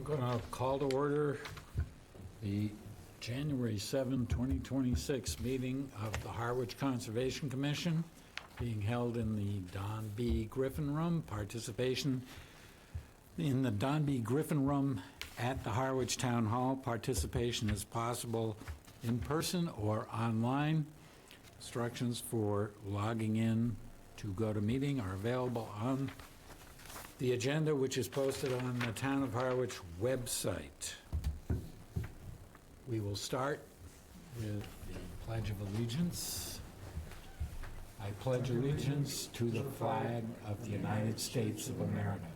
Going to call to order the January 7, 2026 meeting of the Harwich Conservation Commission being held in the Don B. Griffin Room. Participation in the Don B. Griffin Room at the Harwich Town Hall. Participation is possible in person or online. Instructions for logging in to go to meeting are available on the agenda, which is posted on the Town of Harwich website. We will start with the Pledge of Allegiance. I pledge allegiance to the flag of the United States of America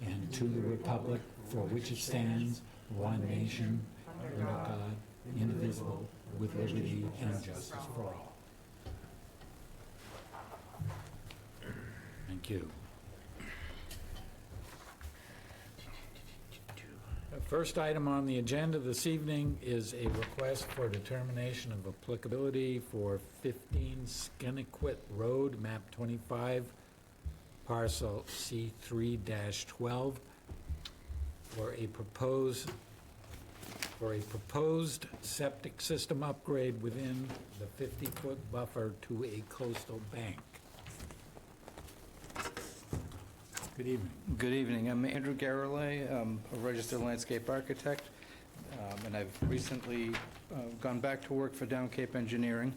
and to the republic for which it stands, one nation, under God, indivisible, with liberty and justice for all. Thank you. The first item on the agenda this evening is a request for determination of applicability for 15 Skinnequit Road, map 25, parcel C3-12, for a proposed septic system upgrade within the 50-foot buffer to a coastal bank. Good evening. Good evening. I'm Andrew Garrelay. I'm a registered landscape architect, and I've recently gone back to work for Down Cape Engineering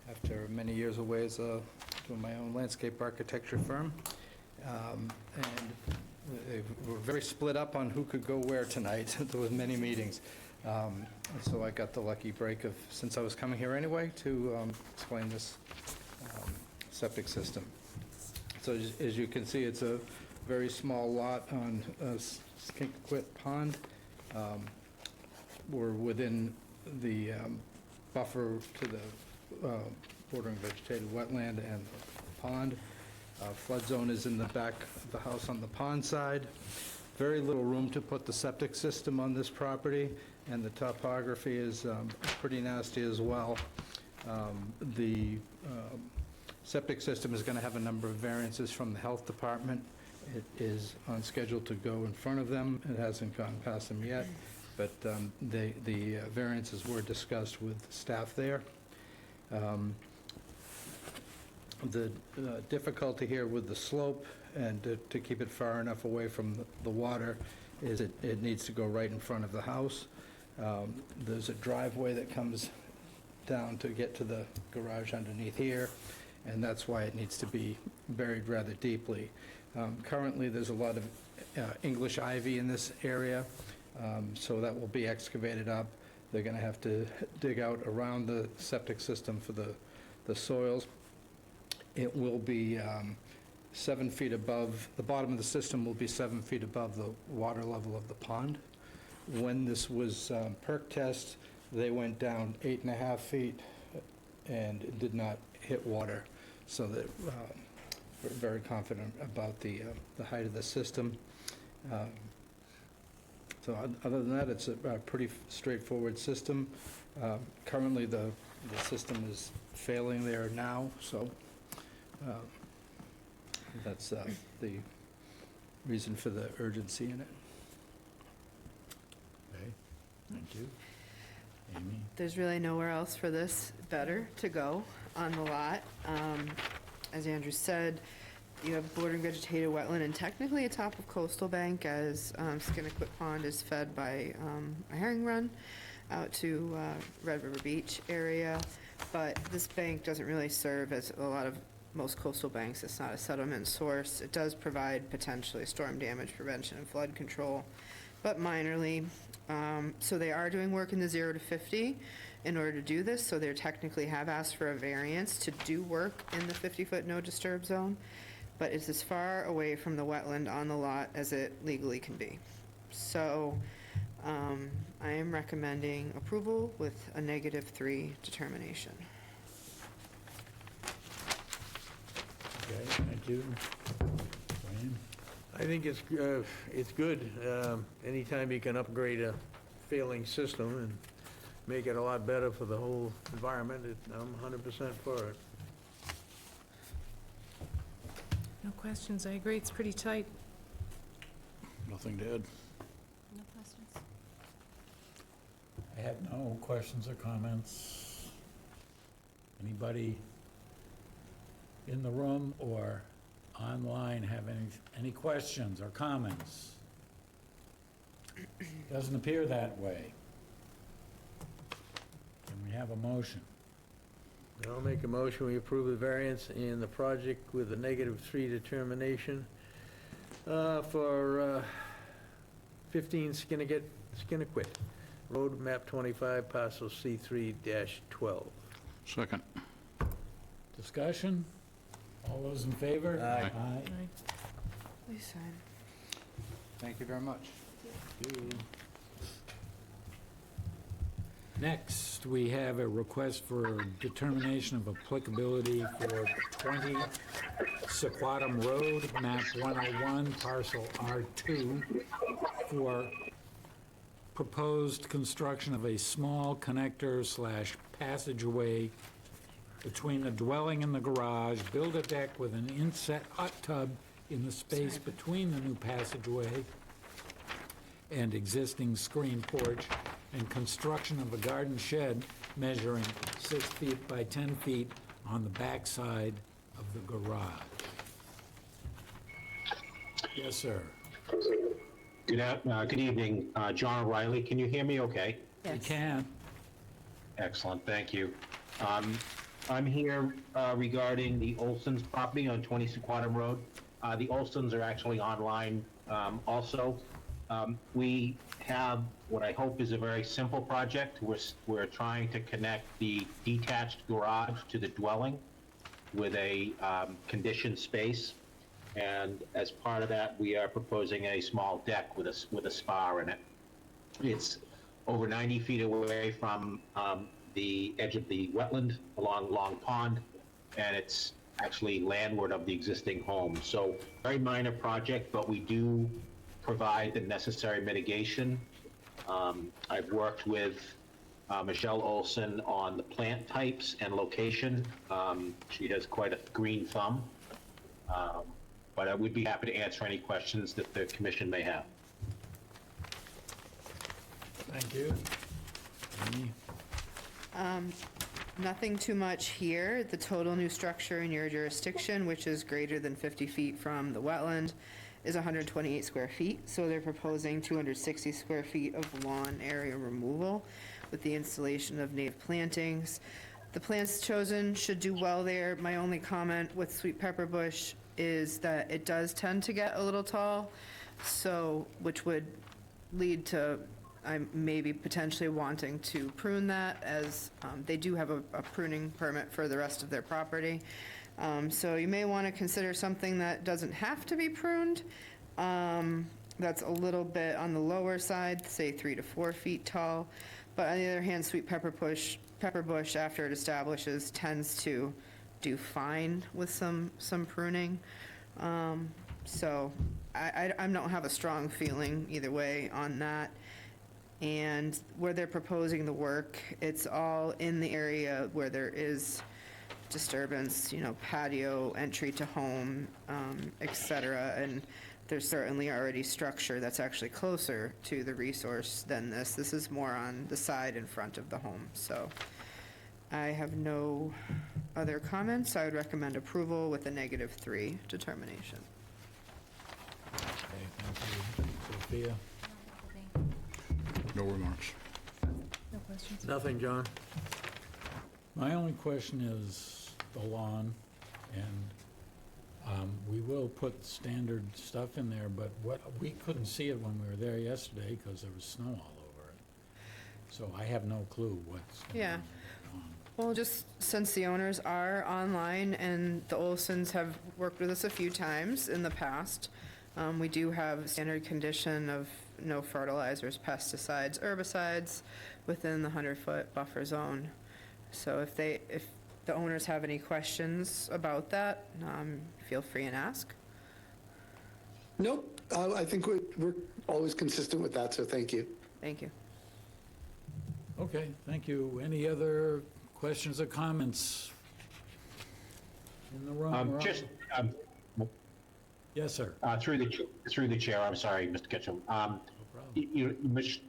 after many years away as doing my own landscape architecture firm. And they were very split up on who could go where tonight. There was many meetings. So I got the lucky break of, since I was coming here anyway, to explain this septic system. So as you can see, it's a very small lot on Skinnequit Pond. We're within the buffer to the bordering vegetated wetland and the pond. Flood zone is in the back of the house on the pond side. Very little room to put the septic system on this property, and the topography is pretty nasty as well. The septic system is going to have a number of variances from the health department. It is on schedule to go in front of them. It hasn't gone past them yet, but the variances were discussed with staff there. The difficulty here with the slope and to keep it far enough away from the water is it needs to go right in front of the house. There's a driveway that comes down to get to the garage underneath here, and that's why it needs to be buried rather deeply. Currently, there's a lot of English ivy in this area, so that will be excavated up. They're going to have to dig out around the septic system for the soils. It will be 7 feet above, the bottom of the system will be 7 feet above the water level of the pond. When this was perk test, they went down 8.5 feet and did not hit water, so that we're very confident about the height of the system. So other than that, it's a pretty straightforward system. Currently, the system is failing there now, so that's the reason for the urgency in it. Okay, thank you. Amy? There's really nowhere else for this better to go on the lot. As Andrew said, you have bordering vegetated wetland and technically a top of coastal bank, as Skinnequit Pond is fed by a herring run out to Red River Beach area. But this bank doesn't really serve as most coastal banks. It's not a settlement source. It does provide potentially storm damage prevention and flood control, but minorly. So they are doing work in the 0 to 50 in order to do this, so they technically have asked for a variance to do work in the 50-foot no disturb zone, but it's as far away from the wetland on the lot as it legally can be. So I am recommending approval with a -3 determination. Okay, thank you. Brian? I think it's good. Anytime you can upgrade a failing system and make it a lot better for the whole environment, I'm 100% for it. No questions. I agree. It's pretty tight. Nothing to add. No questions. I have no questions or comments. Anybody in the room or online have any questions or comments? Doesn't appear that way. Can we have a motion? I'll make a motion, we approve the variance in the project with a -3 determination for 15 Skinnequit Road, map 25, parcel C3-12. Second. Discussion? All those in favor? Aye. Please sign. Thank you very much. Next, we have a request for determination of applicability for 20 Sequatum Road, map 101, parcel R2, for proposed construction of a small connector/passageway between the dwelling and the garage, build a deck with an inset hot tub in the space between the new passageway and existing screen porch, and construction of a garden shed measuring 6 feet by 10 feet on the backside of the garage. Yes, sir. Good evening, John O'Reilly. Can you hear me okay? You Yes. can. Excellent, thank you. I'm here regarding the Olson's property on 20 Sequatum Road. The Olsons are actually online also. We have what I hope is a very simple project. We're trying to connect the detached garage to the dwelling with a conditioned space. And as part of that, we are proposing a small deck with a spa in it. It's over 90 feet away from the edge of the wetland along Long Pond, and it's actually landward of the existing home. So very minor project, but we do provide the necessary mitigation. I've worked with Michelle Olson on the plant types and location. She has quite a green thumb. But I would be happy to answer any questions that the commission may have. Thank you. Any? Nothing too much here. The total new structure in your jurisdiction, which is greater than 50 feet from the wetland, is 128 square feet. So they're proposing 260 square feet of lawn area removal with the installation of native plantings. The plants chosen should do well there. My only comment with sweet pepper bush is that it does tend to get a little tall, so, which would lead to I'm maybe potentially wanting to prune that, as they do have a pruning permit for the rest of their property. So you may want to consider something that doesn't have to be pruned, that's a little bit on the lower side, say 3 to 4 feet tall. But on the other hand, sweet pepper bush, after it establishes, tends to do fine with some pruning. So I don't have a strong feeling either way on that. And where they're proposing the work, it's all in the area where there is disturbance, patio, entry to home, et cetera. And there's certainly already structure that's actually closer to the resource than this. This is more on the side in front of the home. So I have no other comments. I would recommend approval with a -3 determination. Okay, thank you. Sophia? No remarks. No questions? Nothing, John? My only question is the lawn, and we will put standard stuff in there, but we couldn't see it when we were there yesterday because there was snow all over it. So I have no clue what's going Yeah. on. Well, just since the owners are online and the Olsons have worked with us a few times in the past, we do have a standard condition of no fertilizers, pesticides, herbicides within the 100-foot buffer zone. So if the owners have any questions about that, feel free and ask. Nope, I think we're always consistent with that, so thank you. Thank you. Okay, thank you. Any other questions or comments in the room? Rob? Just Yes, sir. through the chair, I'm sorry, Mr. Kitchum.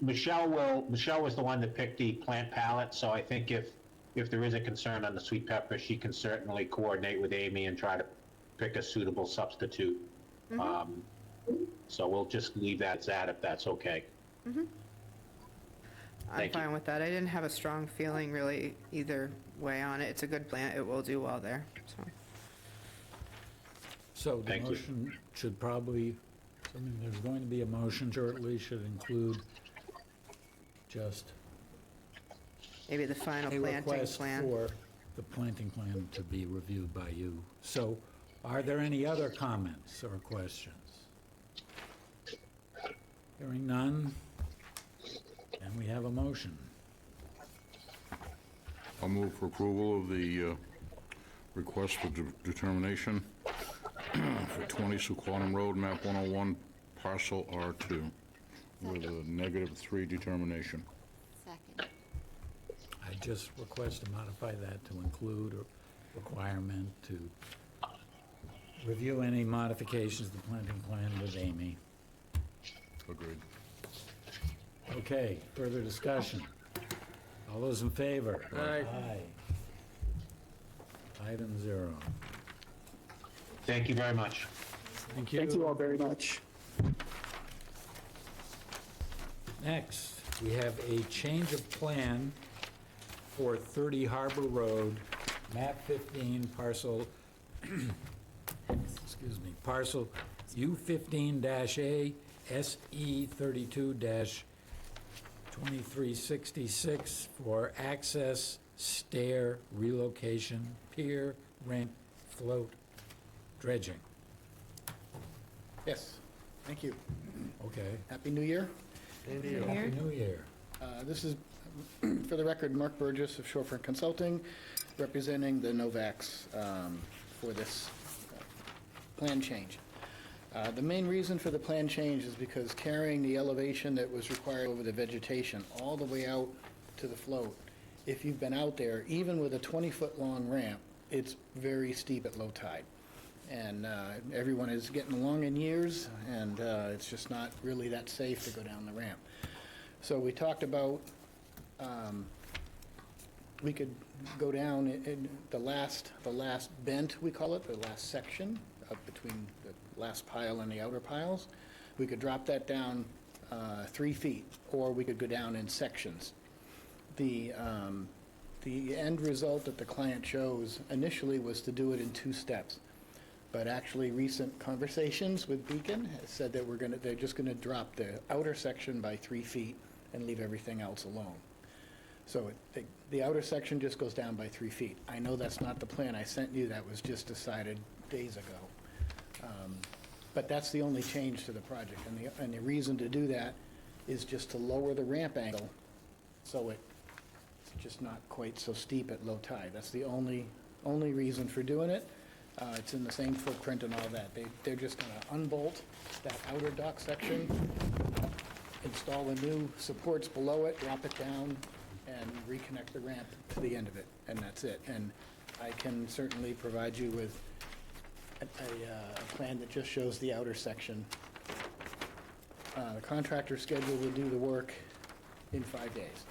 Michelle was the one that picked the plant palette, so I think if there is a concern on the sweet pepper, she can certainly coordinate with Amy and try to pick a suitable substitute. So we'll just leave that as that, if that's okay. I'm Thank you. fine with that. I didn't have a strong feeling really either way on it. It's a good plant. It will do well there, so. So the Thank you. motion should probably, I mean, there's going to be a motion shortly, should include just Maybe the final a planting request plan. for the planting plan to be reviewed by you. So are there any other comments or questions? Hearing none, and we have a motion. I'll move for approval of the request for determination for 20 Sequoia Road, map 101, parcel R2, with a -3 determination. Second. I just request to modify that to include a requirement to review any modifications to the planting plan with Amy. Agreed. Okay, further discussion. All those in favor? Aye. Item 0. Thank you very much. Thank you. Thank you all very much. Next, we have a change of plan for 30 Harbor Road, map 15, parcel, excuse me, parcel U15-A, SE 32-2366 for access, stair, relocation, pier, ramp, float, dredging. Yes, thank you. Okay. Happy New Year. Happy New Year. This is, for the record, Mark Burgess of Shorefront Consulting, representing the Novaks for this plan change. The main reason for the plan change is because carrying the elevation that was required over the vegetation all the way out to the float, if you've been out there, even with a 20-foot-long ramp, it's very steep at low tide. And everyone is getting along in years, and it's just not really that safe to go down the ramp. So we talked about, we could go down in the last bent, we call it, the last section, up between the last pile and the outer piles. We could drop that down 3 feet, or we could go down in sections. The end result that the client chose initially was to do it in 2 steps. But actually, recent conversations with Beacon has said that they're just gonna drop the outer section by 3 feet and leave everything else alone. So the outer section just goes down by 3 feet. I know that's not the plan I sent you, that was just decided days ago. But that's the only change to the project, and the reason to do that is just to lower the ramp angle, so it's just not quite so steep at low tide. That's the only reason for doing it. It's in the same footprint and all that. They're just going to unbolt that outer dock section, install the new supports below it, drop it down, and reconnect the ramp to the end of it, and that's it. And I can certainly provide you with a plan that just shows the outer section. The contractor scheduled to do the work in 5 days.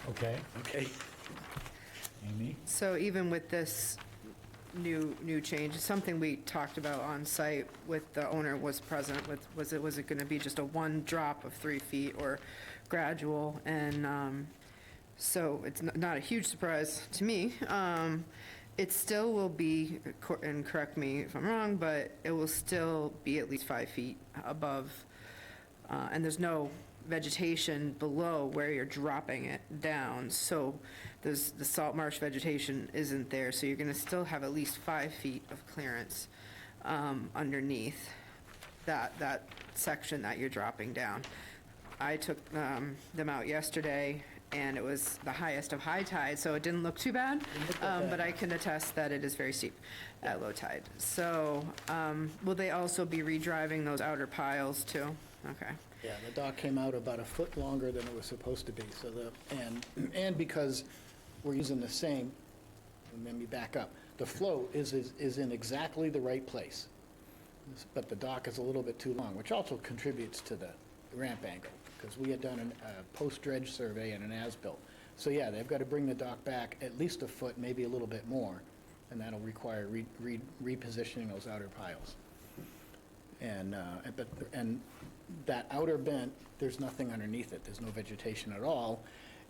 Okay, Okay? Amy? So even with this new change, it's something we talked about on site with the owner was present with, was it gonna be just a one drop of 3 feet or gradual? And so it's not a huge surprise to me. It still will be, and correct me if I'm wrong, but it will still be at least 5 feet above, and there's no vegetation below where you're dropping it down. So the salt marsh vegetation isn't there, so you're gonna still have at least 5 feet of clearance underneath that section that you're dropping down. I took them out yesterday, and it was the highest of high tide, so it didn't look too bad. But I can attest that it is very steep at low tide. So will they also be redriving those outer piles too? Okay. Yeah, the dock came out about a foot longer than it was supposed to be, so and because we're using the same, let me back up, the float is in exactly the right place, but the dock is a little bit too long, which also contributes to the ramp angle, because we had done a post-dredge survey and an as-built. So yeah, they've got to bring the dock back at least a foot, maybe a little bit more, and that'll require repositioning those outer piles. And that outer bent, there's nothing underneath it, there's no vegetation at all.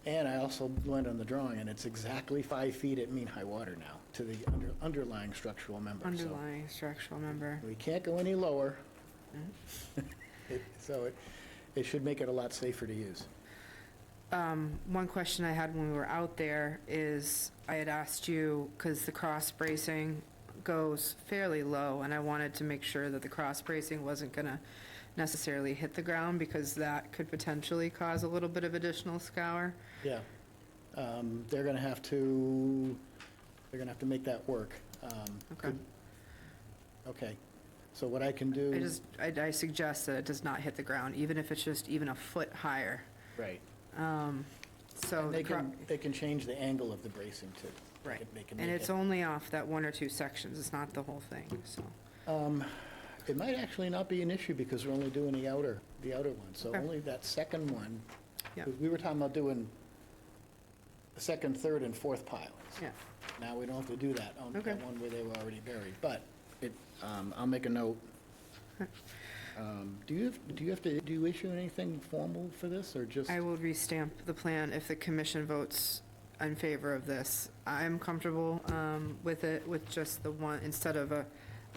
And I also went on the drawing, and it's exactly 5 feet at mean high water now to the underlying structural member. So Underlying structural member. we can't go any lower. So it should make it a lot safer to use. One question I had when we were out there is, I had asked you, because the cross bracing goes fairly low, and I wanted to make sure that the cross bracing wasn't going to necessarily hit the ground, because that could potentially cause a little bit of additional scour. Yeah. They're going to have to make that work. Okay. Okay. So what I can do. I suggest that it does not hit the ground, even if it's just even a foot higher. Right. So And the they can change the angle of the bracing too. right, They can and make it's it- only off that 1 or 2 sections, it's not the whole thing, so. It might actually not be an issue because we're only doing the outer one. So Okay. only that second one. Yeah. 'Cause we were talking about doing the second, third, and fourth piles. Yeah. Now we don't have to do that on Okay. that one where they were already buried. But I'll make a note. Do you issue anything formal for this or just? I will restamp the plan if the commission votes in favor of this. I'm comfortable with it, with just the one, instead of a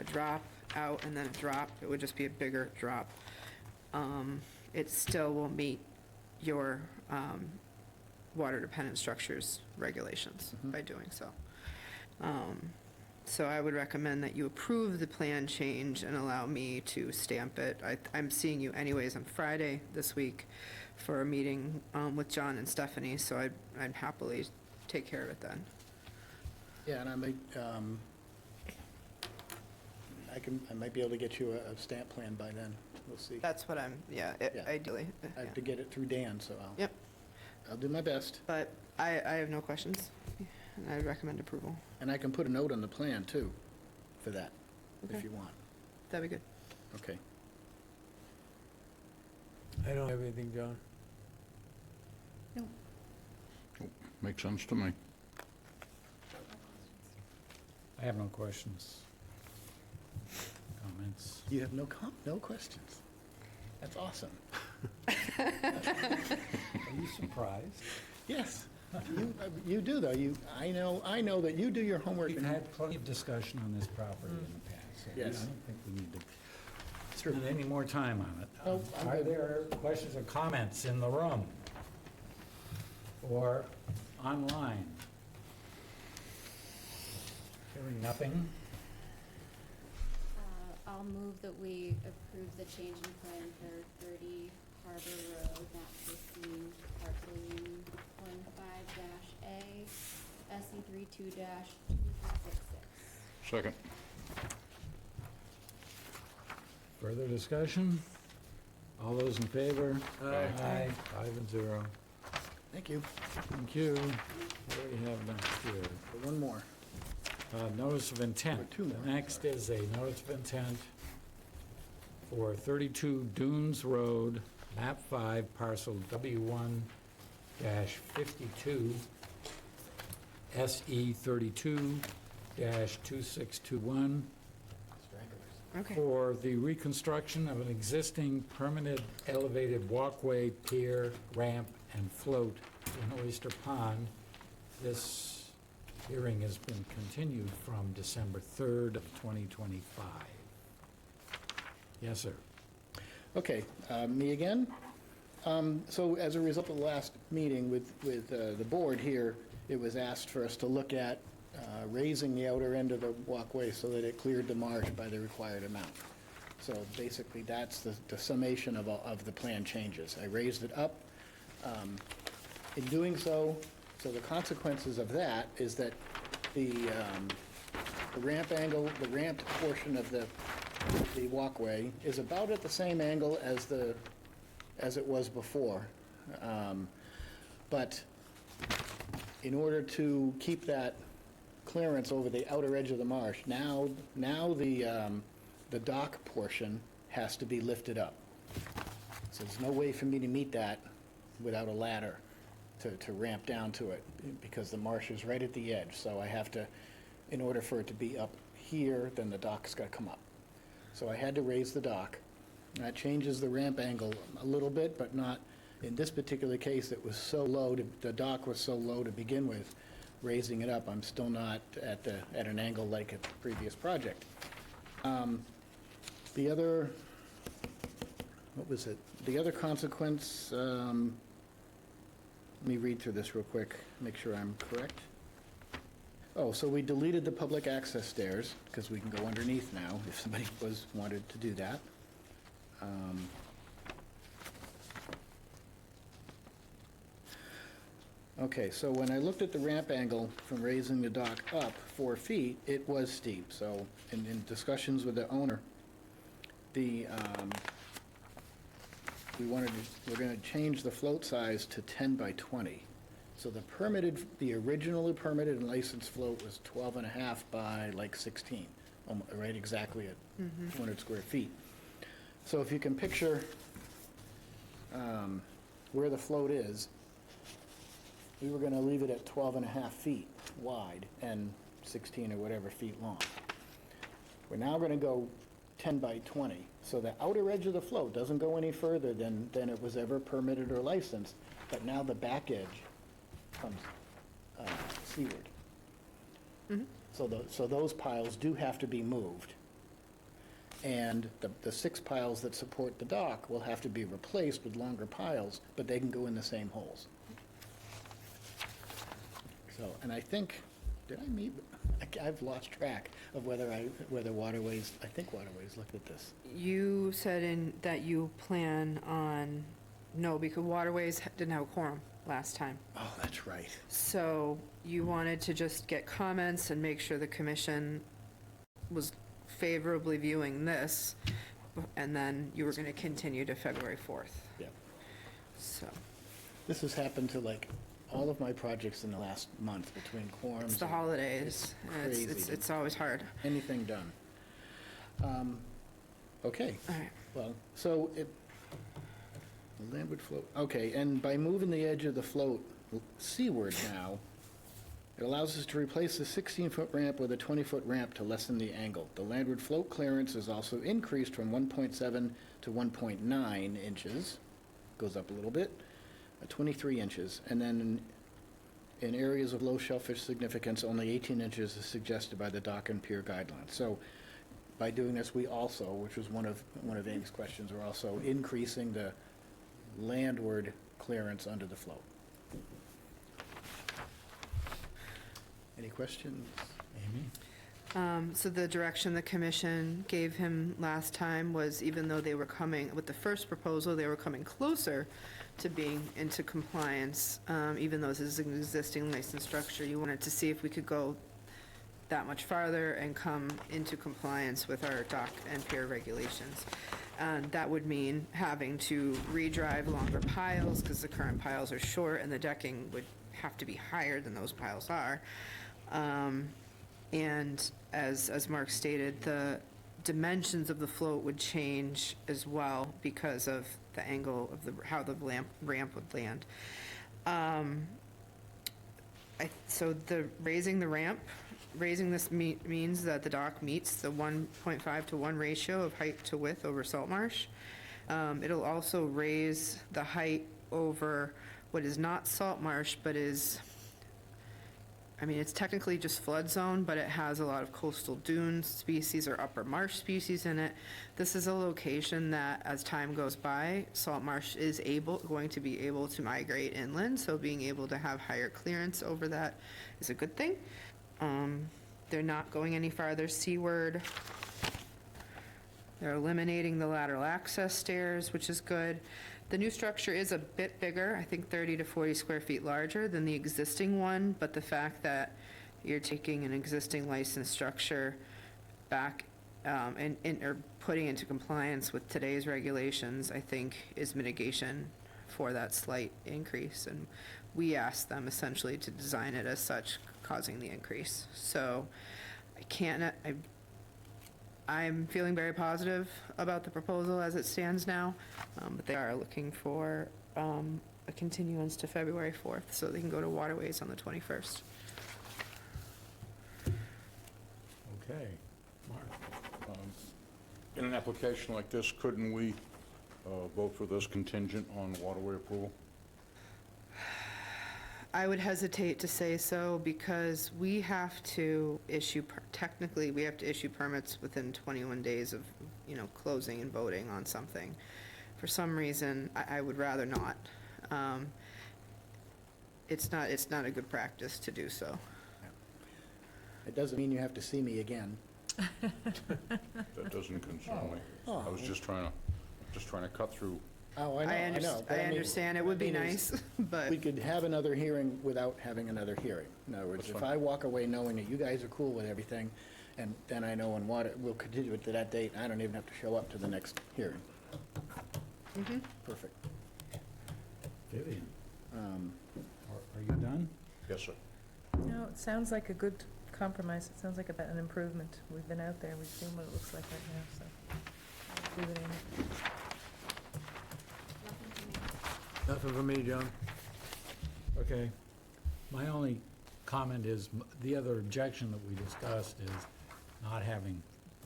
drop out and then a drop, it would just be a bigger drop. It still will meet your water-dependent structures regulations by doing so. So I would recommend that you approve the plan change and allow me to stamp it. I'm seeing you anyways on Friday this week for a meeting with John and Stephanie, so I'd happily take care of it then. Yeah, and I might be able to get you a stamp plan by then. We'll see. That's what Yeah. ideally. I have to get it through Dan, so Yep. I'll do my best. But I have no questions, and I'd recommend approval. And I can put a note on the plan too for that, if Okay. you want. That'd be good. Okay. I don't have anything, John. Makes sense to me. I have no questions. Comments? You have no questions? That's awesome. Are you surprised? Yes, you do though. I know that you do your homework. We've and- had plenty of discussion on this property in the past, so I Yes. don't think we need to It's true. spend any more time on it. Oh, I'm Are good. there questions or comments in the room? Or online? Hearing nothing? I'll move that we approve the change in plan for 30 Harbor Road, map 15, parcel U15-A, SE 32-2366. Second. Further discussion? All those in favor? Aye. 5-0. Thank you. Thank you. What do we have next here? One more. Notice of intent. Or two more, The next is a notice of intent for 32 Dunes Road, map 5, parcel W1-52, SE 32-2621, Okay. for the reconstruction of an existing permanent elevated walkway, pier, ramp, and float in Oyster Pond. This hearing has been continued from December 3rd of 2025. Yes, sir. Okay, me again. So as a result of the last meeting with the board here, it was asked for us to look at raising the outer end of the walkway so that it cleared the marsh by the required amount. So basically, that's the summation of the plan changes. I raised it up. In doing so, the consequences of that is that the ramp angle, the ramped portion of the walkway is about at the same angle as it was before. But in order to keep that clearance over the outer edge of the marsh. Now the dock portion has to be lifted up. So there's no way for me to meet that without a ladder to ramp down to it, because the marsh is right at the edge. So I have to, in order for it to be up here, then the dock's got to come up. So I had to raise the dock. That changes the ramp angle a little bit, but not, in this particular case, it was so low, the dock was so low to begin with. Raising it up, I'm still not at an angle like a previous project. The other, what was it? The other consequence, let me read through this real quick, make sure I'm correct. Oh, so we deleted the public access stairs, because we can go underneath now, if somebody wanted to do that. Okay, so when I looked at the ramp angle from raising the dock up 4 feet, it was steep. So in discussions with the owner, we're going to change the float size to 10 by 20. So the originally permitted and licensed float was 12 and a half by like 16, right exactly at 200 square feet. So if you can picture where the float is, we were going to leave it at 12 and a half feet wide and 16 or whatever feet long. We're now going to go 10 by 20. So the outer edge of the float doesn't go any further than it was ever permitted or licensed, but now the back edge comes seaward. So those piles do have to be moved. And the 6 piles that support the dock will have to be replaced with longer piles, but they can go in the same holes. So, and I think, did I meet, I've lost track of whether Waterways, I think Waterways looked at this. You said that you plan on, no, because Waterways didn't have a quorum last time. Oh, that's right. So you wanted to just get comments and make sure the commission was favorably viewing this, and then you were going to continue to February 4th. Yep. So This has happened to like all of my projects in the last month between quorums. it's the and holidays. and crazy. It's always hard. Anything done. Okay, All right. well, so the landward float, okay, and by moving the edge of the float seaward now, it allows us to replace the 16-foot ramp with a 20-foot ramp to lessen the angle. The landward float clearance is also increased from 1.7 to 1.9 inches, goes up a little bit, 23 inches, and then in areas of low shellfish significance, only 18 inches is suggested by the dock and pier guidelines. So by doing this, we also, which was one of Amy's questions, we're also increasing the landward clearance under the float. Any questions? Amy? So the direction the commission gave him last time was, even though they were coming, with the first proposal, they were coming closer to being into compliance, even though this is an existing license structure, you wanted to see if we could go that much farther and come into compliance with our dock and pier regulations. That would mean having to redrive longer piles, because the current piles are short, and the decking would have to be higher than those piles are. And as Mark stated, the dimensions of the float would change as well because of the angle of how the ramp would land. So raising this means that the dock meets the 1.5 to 1 ratio of height to width over salt marsh. It'll also raise the height over what is not salt marsh, but is, it's technically just flood zone, but it has a lot of coastal dune species or upper marsh species in it. This is a location that, as time goes by, salt marsh is going to be able to migrate inland, so being able to have higher clearance over that is a good thing. They're not going any farther seaward. They're eliminating the lateral access stairs, which is good. The new structure is a bit bigger, I think 30 to 40 square feet larger than the existing one, but the fact that you're taking an existing licensed structure back or putting into compliance with today's regulations, I think is mitigation for that slight increase. And we asked them essentially to design it as such, causing the increase. So I can't, I'm feeling very positive about the proposal as it stands now, but they are looking for a continuance to February 4th, so they can go to Waterways on the 21st. Okay. Mark? In an application like this, couldn't we vote for this contingent on waterway approval? I would hesitate to say so because we have to issue, technically, we have to issue permits within 21 days of, closing and voting on something. For some reason, I would rather not. It's not a good practice to do so. It doesn't mean you have to see me again. That doesn't concern me. I was just trying to cut through. Oh, I know. But I mean, understand, it would be I mean, it's- nice, but. We could have another hearing without having another hearing. In other words, That's if fine. I walk away knowing that you guys are cool with everything, and then I know we'll continue it to that date, I don't even have to show up to the next hearing. Perfect. Vivian, Um, are you done? Yes, sir. No, it sounds like a good compromise. It sounds like an improvement. We've been out there, we've seen what it looks like right now, so. Leave it in. Nothing for me, John. Okay. My only comment is, the other objection that we discussed is not having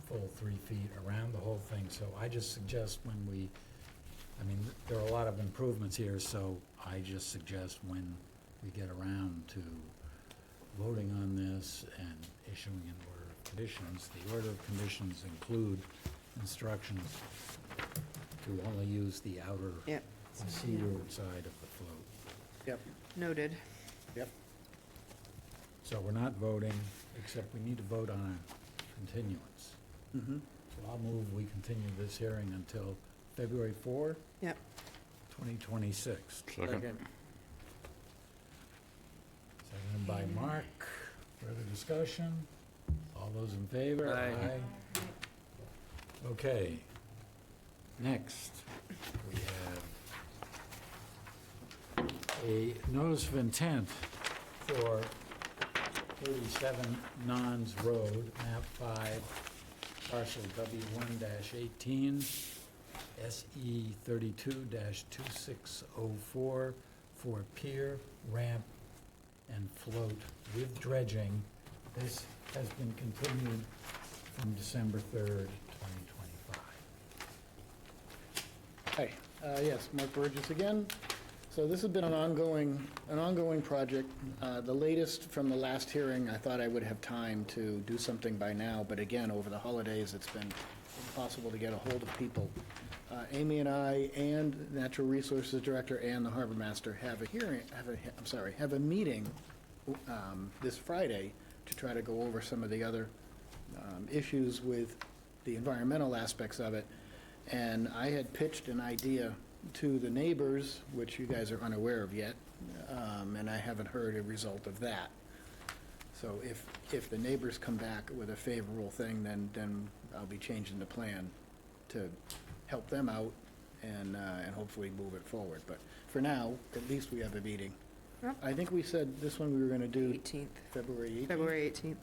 full 3 feet around the whole thing. So I just suggest there are a lot of improvements here, so I just suggest when we get around to voting on this and issuing an order of conditions, the order of conditions include instructions to only use the outer Yep, seaward side of the float. Yep, noted. yep. So we're not voting, except we need to vote on a continuance. Mhm. So I'll move we continue this hearing until February 4, Yep. 2026. Second. Seconded by Mark. Further discussion? All those in favor? Aye. Okay. Next, we have a notice of intent for 37 Nons Road, map 5, parcel W1-18, SE 32-2604 for pier, ramp, and float with dredging. This has been continued from December 3rd, 2025. Hi, yes, Mark Burgess again. So this has been an ongoing project. The latest from the last hearing, I thought I would have time to do something by now, but again, over the holidays, it's been impossible to get a hold of people. Amy and I and Natural Resources Director and the Harbor Master have a meeting this Friday to try to go over some of the other issues with the environmental aspects of it. And I had pitched an idea to the neighbors, which you guys are unaware of yet, and I haven't heard a result of that. So if the neighbors come back with a favorable thing, then I'll be changing the plan to help them out and hopefully move it forward. But for now, at least we have a meeting. Yep. I think we said this one we were going to do 18th, February 18th. February 18th.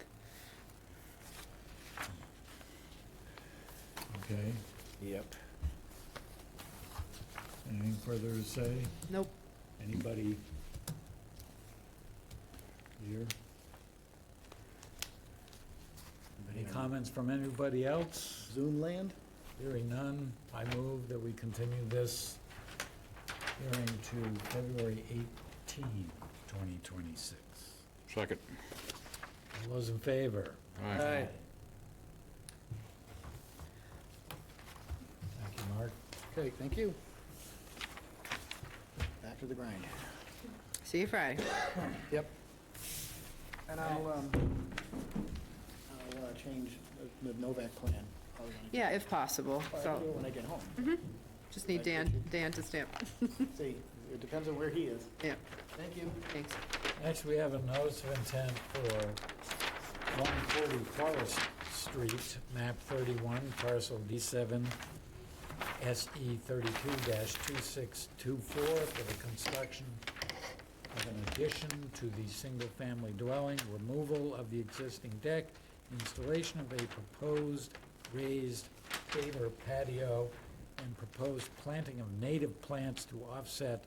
Okay, Yep. anything further to say? Nope. Anybody here? Any comments from anybody else? Zoom land? Hearing none, I move that we continue this hearing to February 18, 2026. Second. All those in favor? Aye. Aye. Thank you, Mark. Okay, thank you. Back to the grind. See you Friday. Yep. And I'll change the Novak plan. Yeah, if possible. I'll do So it when I get home. just need Dan to stamp. See, it depends on where he is. Yeah, Thank you. thanks. Next, we have a notice of intent for 140 Forest Street, map 31, parcel D7, SE 32-2624 for the construction of an addition to the single-family dwelling, removal of the existing deck, installation of a proposed raised gable patio, and proposed planting of native plants to offset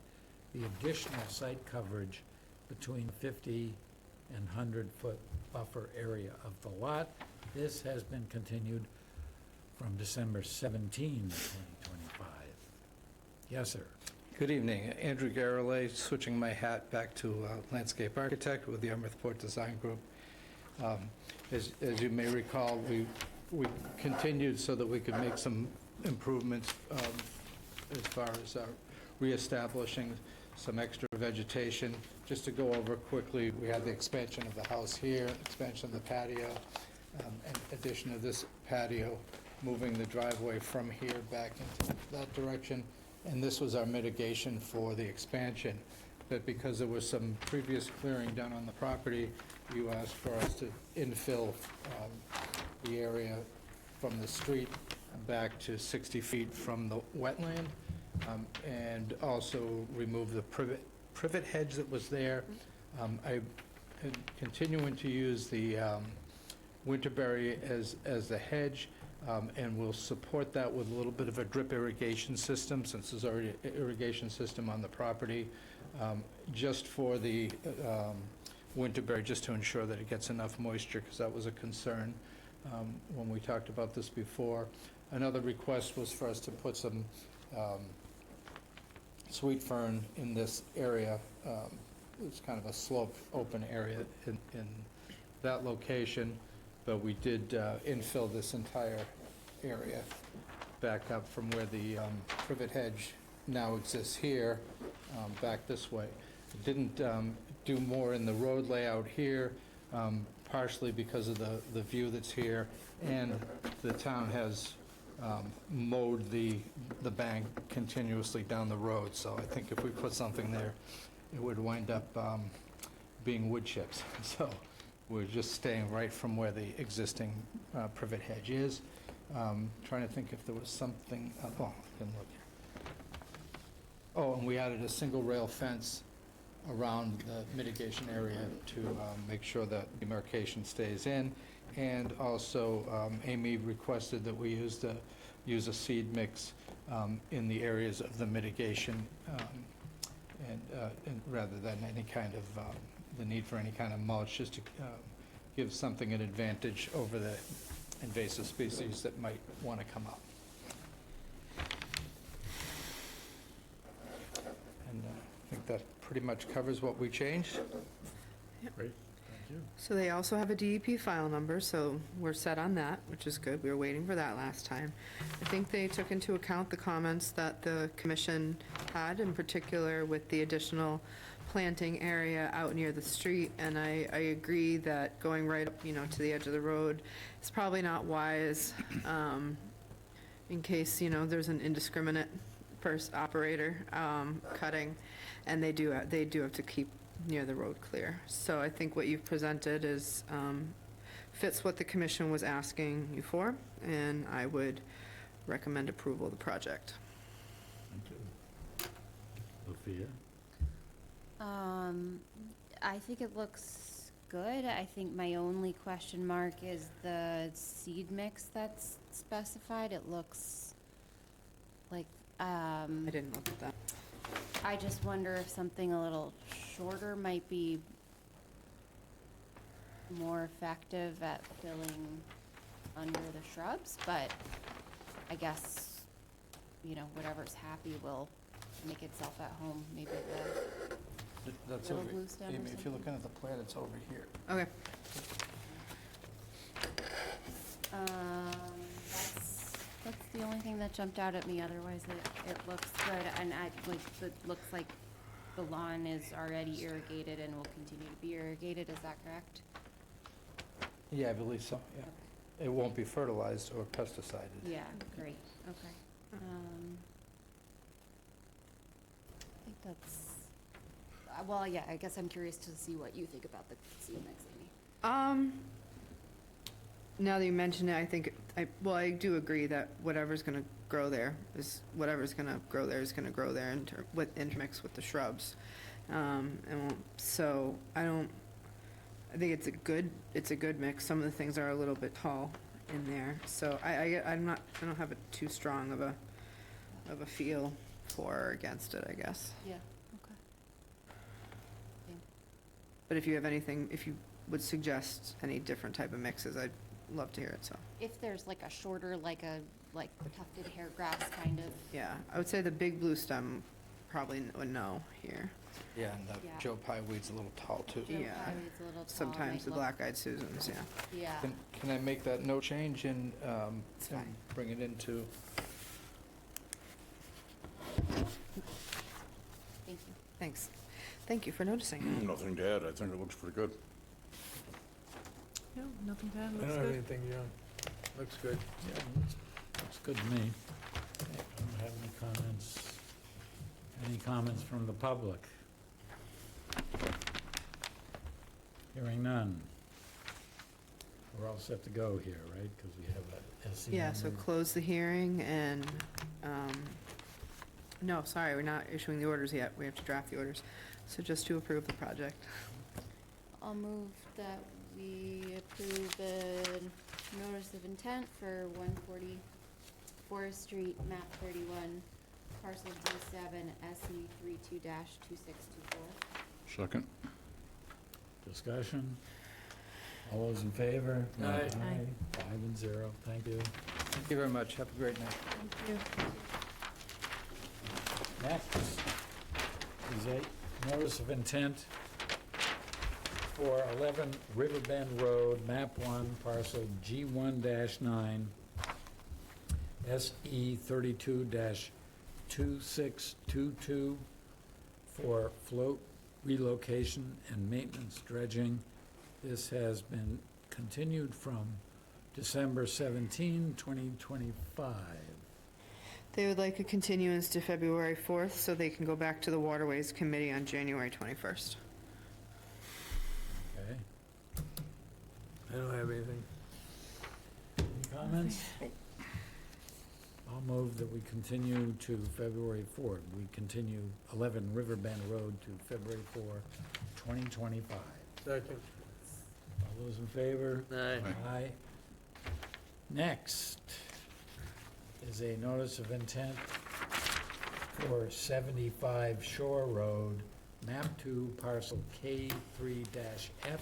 the additional site coverage between 50 and 100-foot buffer area of the lot. This has been continued from December 17, 2025. Yes, sir. Good evening. Andrew Garrelay, switching my hat back to landscape architect with the Amherstport Design Group. As you may recall, we continued so that we could make some improvements as far as reestablishing some extra vegetation. Just to go over quickly, we had the expansion of the house here, expansion of the patio, and addition of this patio, moving the driveway from here back into that direction. And this was our mitigation for the expansion. But because there was some previous clearing done on the property, you asked for us to infill the area from the street back to 60 feet from the wetland, and also remove the privet hedge that was there. I am continuing to use the winterberry as the hedge, and we'll support that with a little bit of a drip irrigation system, since there's already an irrigation system on the property, just for the winterberry, just to ensure that it gets enough moisture, because that was a concern when we talked about this before. Another request was for us to put some sweet fern in this area. It's kind of a sloped, open area in that location, but we did infill this entire area back up from where the privet hedge now exists here, back this way. Didn't do more in the road layout here, partially because of the view that's here, and the town has mowed the bank continuously down the road, so I think if we put something there, it would wind up being wood chips. So we're just staying right from where the existing privet hedge is. Trying to think if there was something, I can look here. Oh, and we added a single rail fence around the mitigation area to make sure that demarcation stays in. And also, Amy requested that we use a seed mix in the areas of the mitigation, and rather than any kind of, the need for any kind of mulch, just to give something an advantage over the invasive species that might want to come up. And I think that pretty much covers what we changed. Great, thank you. So they also have a DEP file number, so we're set on that, which is good. We were waiting for that last time. I think they took into account the comments that the commission had, in particular with the additional planting area out near the street, and I agree that going right up, to the edge of the road is probably not wise, in case, there's an indiscriminate operator cutting, and they do have to keep near the road clear. So I think what you've presented is, fits what the commission was asking you for, and I would recommend approval of the project. Thank you. Sophia? I think it looks good. I think my only question mark is the seed mix that's specified. It looks like, I didn't look at that. I just wonder if something a little shorter might be more effective at filling under the shrubs, but I guess, whatever's happy will make itself at home. Maybe That's Little over, blue stem or Amy, if something? you're looking at the plan, it's over here. Okay. That's the only thing that jumped out at me. Otherwise, it looks good, and it looks like the lawn is already irrigated and will continue to be irrigated. Is that correct? Yeah, I believe so, yeah. It won't be fertilized or pesticided. Yeah, great, okay. I think that's, well, yeah, I guess I'm curious to see what you think about the seed mix, Amy. Now that you mention it, I think, I do agree that whatever's gonna grow there is gonna grow there with intermix with the shrubs. So I think it's a good mix. Some of the things are a little bit tall in there. So I don't have a too strong of a feel for or against it, I guess. Yeah, okay. But if you have anything, if you would suggest any different type of mixes, I'd love to hear it, so. If there's like a shorter, like tufted hair grass kind of, Yeah, I would say the big blue stem probably would no here. Yeah, and the Yeah. Joe Pye weed's a little tall, too. Joe Yeah. Pye weed's a little tall. Sometimes might the look- black-eyed Susans, yeah. Yeah, Can I make that no change and It's fine. bring it into, thank you. Thanks. Thank you for noticing. Nothing to add, I think it looks pretty good. No, nothing to add, I looks don't have good. anything, John. Looks good. Yeah, looks good to me. Okay, I don't have any comments. Any comments from the public? Hearing none. We're all set to go here, right? Because we have a SC Yeah, so number. close the hearing and, no, sorry, we're not issuing the orders yet. We have to draft the orders. So just to approve the project. I'll move that we approve the notice of intent for 140 Forest Street, map 31, parcel G7, SE 32-2624. Second? Discussion? All those in favor? Aye. Aye. 5-0, thank you. thank you very much, have a great night. Thank you. Next is a notice of intent for 11 Riverbend Road, map 1, parcel G1-9, SE 32-2622 for float relocation and maintenance dredging. This has been continued from December 17, 2025. They would like a continuance to February 4th so they can go back to the Waterways Committee on January 21st. Okay, I don't have anything. any comments? I'll move that we continue to February 4th. We continue 11 Riverbend Road to February 4, 2025. Second. All those in favor? Aye. Aye. Next is a notice of intent for 75 Shore Road, map 2, parcel K3-F,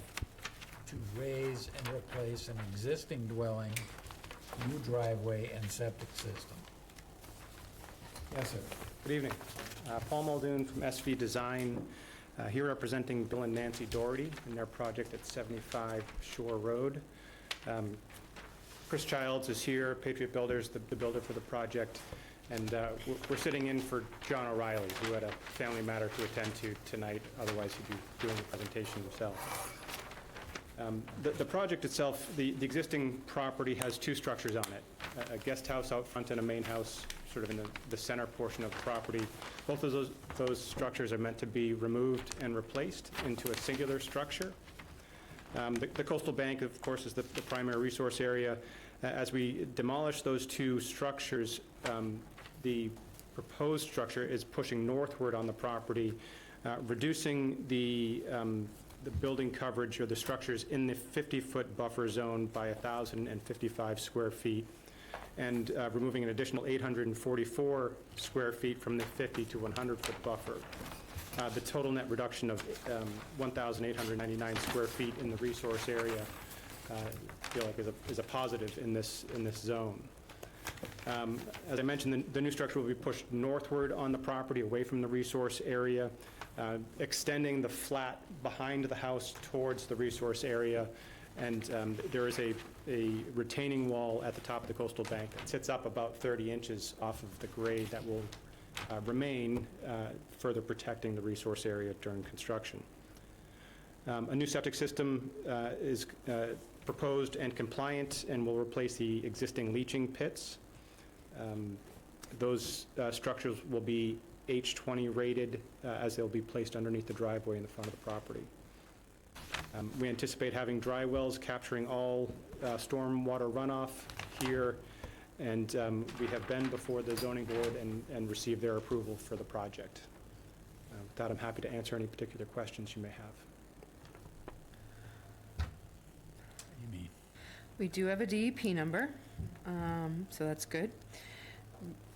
to raise and replace an existing dwelling, new driveway, and septic system. Yes, sir. Good evening. Paul Muldoon from SV Design, here representing Bill and Nancy Doherty in their project at 75 Shore Road. Chris Childs is here, Patriot Builders, the builder for the project, and we're sitting in for John O'Reilly, who had a family matter to attend to tonight, otherwise he'd be doing the presentation himself. The project itself, the existing property has two structures on it, a guest house out front and a main house sort of in the center portion of the property. Both of those structures are meant to be removed and replaced into a singular structure. The coastal bank, of course, is the primary resource area. As we demolish those two structures, the proposed structure is pushing northward on the property, reducing the building coverage or the structures in the 50-foot buffer zone by 1,055 square feet, and removing an additional 844 square feet from the 50 to 100-foot buffer. The total net reduction of 1,899 square feet in the resource area, I feel like is a positive in this zone. As I mentioned, the new structure will be pushed northward on the property, away from the resource area, extending the flat behind the house towards the resource area, and there is a retaining wall at the top of the coastal bank that sits up about 30 inches off of the grade that will remain, further protecting the resource area during construction. A new septic system is proposed and compliant and will replace the existing leaching pits. Those structures will be H20 rated as they'll be placed underneath the driveway in the front of the property. We anticipate having dry wells capturing all stormwater runoff here, and we have been before the zoning board and received their approval for the project. With that, I'm happy to answer any particular questions you may have. Amy? We do have a DEP number, so that's good.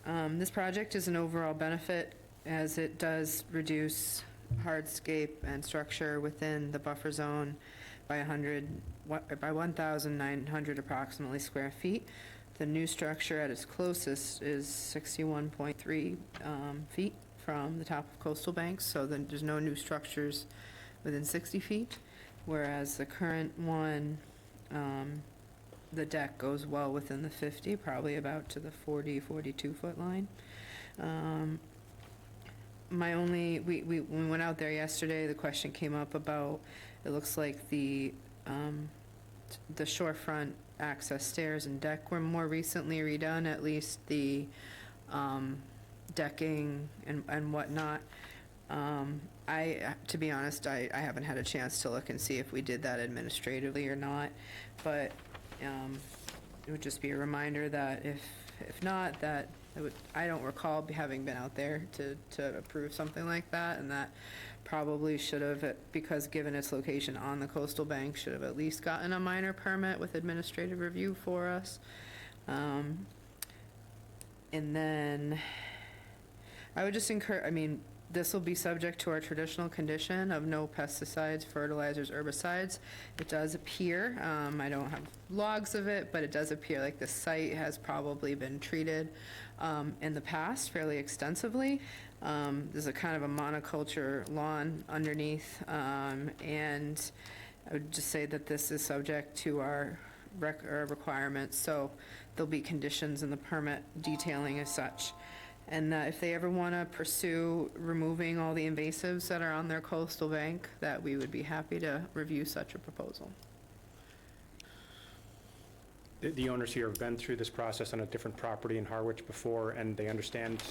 This project is an overall benefit as it does reduce hardscape and structure within the buffer zone by 1,900 approximately square feet. The new structure at its closest is 61.3 feet from the top of coastal banks, so then there's no new structures within 60 feet, whereas the current one, the deck goes well within the 50, probably about to the 40, 42-foot line. When we went out there yesterday, the question came up about, it looks like the shorefront access stairs and deck were more recently redone, at least the decking and whatnot. To be honest, I haven't had a chance to look and see if we did that administratively or not, but it would just be a reminder that if not, that I don't recall having been out there to approve something like that, and that probably should have, because given its location on the coastal bank, should have at least gotten a minor permit with administrative review for us. And then I would just this will be subject to our traditional condition of no pesticides, fertilizers, herbicides. It does appear, I don't have logs of it, but it does appear like the site has probably been treated in the past fairly extensively. There's a kind of a monoculture lawn underneath, and I would just say that this is subject to our requirements, so there'll be conditions in the permit detailing as such. And if they ever want to pursue removing all the invasives that are on their coastal bank, that we would be happy to review such a proposal. The owners here have been through this process on a different property in Harwich before, and they understand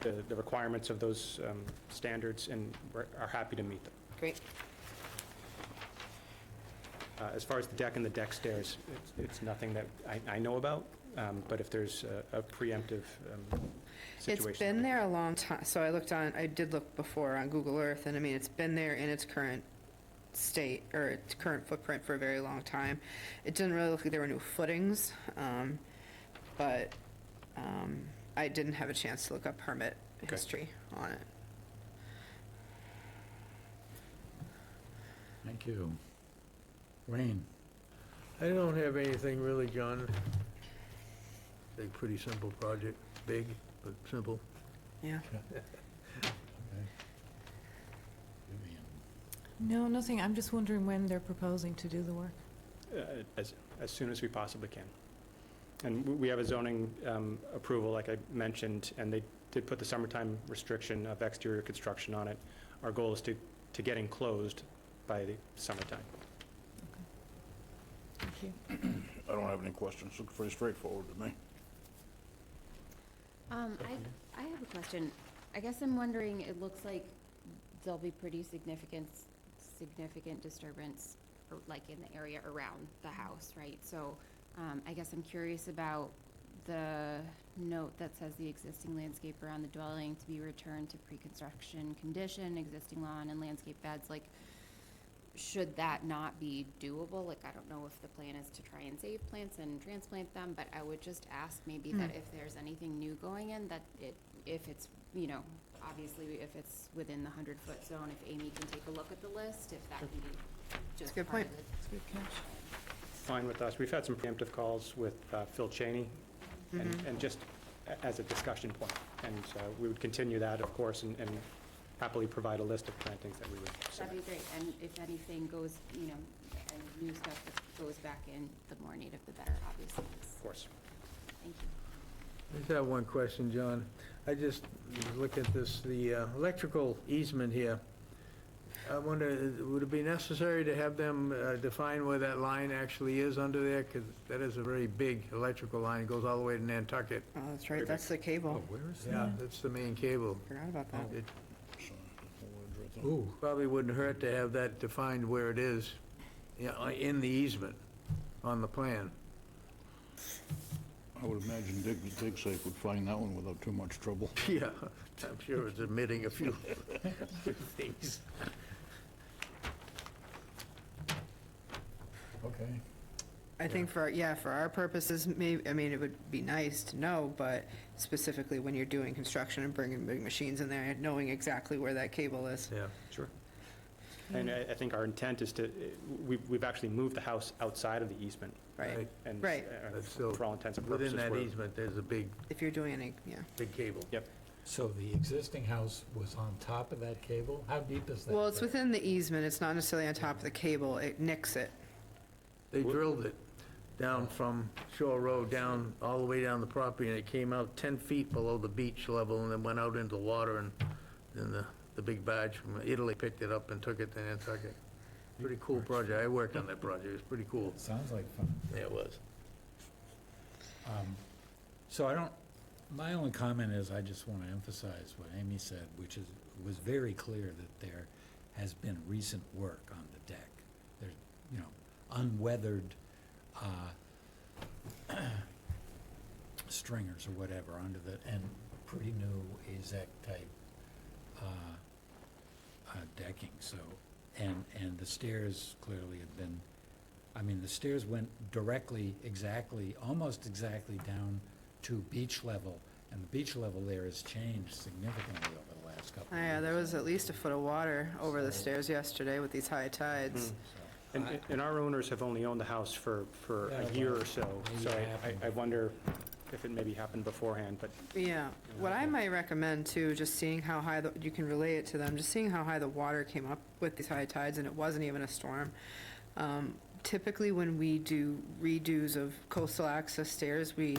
the requirements of those standards and are happy to meet them. Great. As far as the deck and the deck stairs, it's nothing that I know about, but if there's a preemptive situation. It's been there a long time, so I did look before on Google Earth, and it's been there in its current state, or its current footprint for a very long time. It didn't really look like there were new footings, but I didn't have a chance to look up permit history on it. Thank you. Wayne? I don't have anything really, John. A pretty simple project, big, but simple. Yeah. Vivian? No, nothing. I'm just wondering when they're proposing to do the work. As soon as we possibly can. And we have a zoning approval, like I mentioned, and they did put the summertime restriction of exterior construction on it. Our goal is to get enclosed by the summertime. Thank you. I don't have any questions. Looks pretty straightforward to me. I have a question. I guess I'm wondering, it looks like there'll be pretty significant disturbance, like in the area around the house, right? So I guess I'm curious about the note that says the existing landscape around the dwelling to be returned to pre-construction condition, existing lawn and landscape beds, like, should that not be doable? Like, I don't know if the plan is to try and save plants and transplant them, but I would just ask maybe that if there's anything new going in, that if it's, obviously if it's within the 100-foot zone, if Amy can take a look at the list, if that can be just Good part point. of the. That's a good catch. Fine with us. We've had some preemptive calls with Phil Cheney, and just as a discussion point. And we would continue that, of course, and happily provide a list of plantings that we would submit. That'd be great, and if anything goes, any new stuff that goes back in, the more native, the better, obviously. Of course. Thank you. I just have one question, John. I just look at this, the electrical easement here. I wonder, would it be necessary to have them define where that line actually is under there? Because that is a very big electrical line, it goes all the way to Nantucket. Oh, that's right, that's the cable. Where is that? Yeah, that's the main cable. Forgot about that. It Ooh, probably wouldn't hurt to have that defined where it is, in the easement, on the plan. I would imagine DigSafe would find that one without too much trouble. Yeah, I'm sure it's omitting a few things. Okay. I think for our purposes, maybe, I mean, it would be nice to know, but specifically when you're doing construction and bringing big machines in there, knowing exactly where that cable is. Yeah. Sure. And I think our intent is to, we've actually moved the house outside of the easement. Right, And Right. But still, for all intents and purposes, within that we're- easement, there's a big, if you're doing any, yeah. big cable. Yep. So the existing house was on top of that cable? How deep is that? Well, it's thing? within the easement, it's not necessarily on top of the cable, it nicks it. They drilled it down from Shore Road, down, all the way down the property, and it came out 10 feet below the beach level, and then went out into the water, and then the big barge from Italy picked it up and took it to Nantucket. Pretty cool project. I worked on that project. It was pretty cool. Sounds like fun. Yeah, it was. So I don't, my only comment is I just want to emphasize what Amy said, which is, it was very clear that there has been recent work on the deck. There's, you know, unweathered stringers or whatever under the, and pretty new AZEC type decking, so, and the stairs clearly have been, I mean, the stairs went directly, exactly, almost exactly down to beach level, and the beach level there has changed significantly over the last couple of years. Yeah, there was at least a foot of water over the stairs yesterday with these high tides. And our owners have only owned the house for Yeah, a year well, or so, maybe so it happened I wonder if it maybe happened beforehand, but Yeah, what I might recommend too, just seeing how high, you can relay it to them, just seeing how high the water came up with these high tides, and it wasn't even a storm. Typically, when we do redos of coastal access stairs, we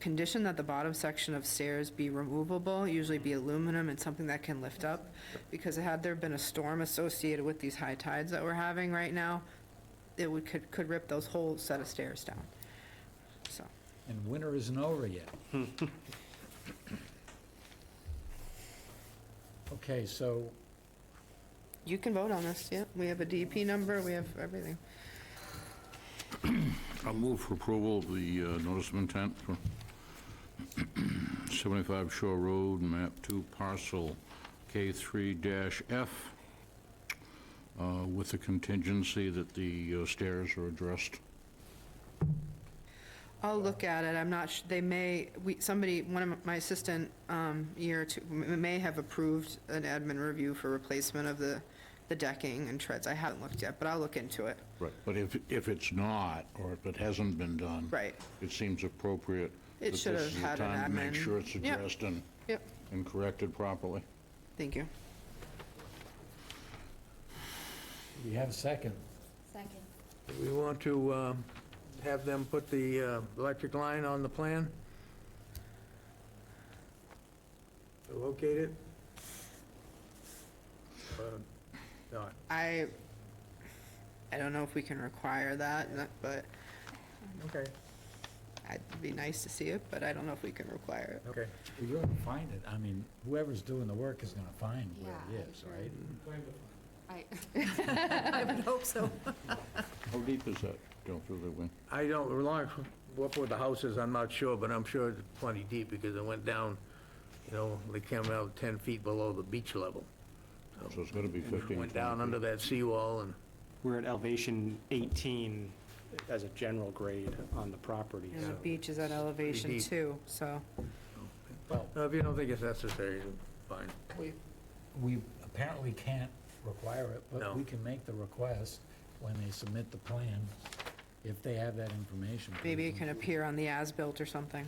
condition that the bottom section of stairs be removable, usually be aluminum and something that can lift up, because had there been a storm associated with these high tides that we're having right now, it could rip those whole set of stairs down, so. And winter isn't over yet. Okay, so, You can vote on this, yeah, we have a DP number, we have everything. I'll move for approval of the notice of intent for 75 Shore Road, map 2, parcel K3-F, with the contingency that the stairs are addressed. I'll look at it, I'm not, they may, one of my assistant, year or two, may have approved an admin review for replacement of the decking and treads, I haven't looked yet, but I'll look into it. Right. But if it's not, or if it hasn't been done. Right. It seems appropriate. It that should this have is the had an time to make admin. sure it's Yep. addressed and Yep, corrected properly. thank you. we have a second. Second. We want to have them put the electric line on the plan? Locate it? Not. I don't know if we can require that, but Okay, it'd be nice to see it, but I don't know if we can require it. okay. You're gonna find it, I mean, whoever's doing the work is gonna find where Yeah, it is, I'm right? I would hope so. How deep is that, going through the wing? I don't, what with the houses, I'm not sure, but I'm sure it's plenty deep because it went down, you know, they came out 10 feet below the beach level. So it's got to be 15. Went down 20 under feet. that seawall and, we're at elevation 18 as a general grade on the property. And the so- beach is at elevation deep. 2, so. no, if you don't think it's necessary, fine. We apparently can't require it, but No. we can make the request when they submit the plan, if they have that information. Maybe it can appear on the as-built or something,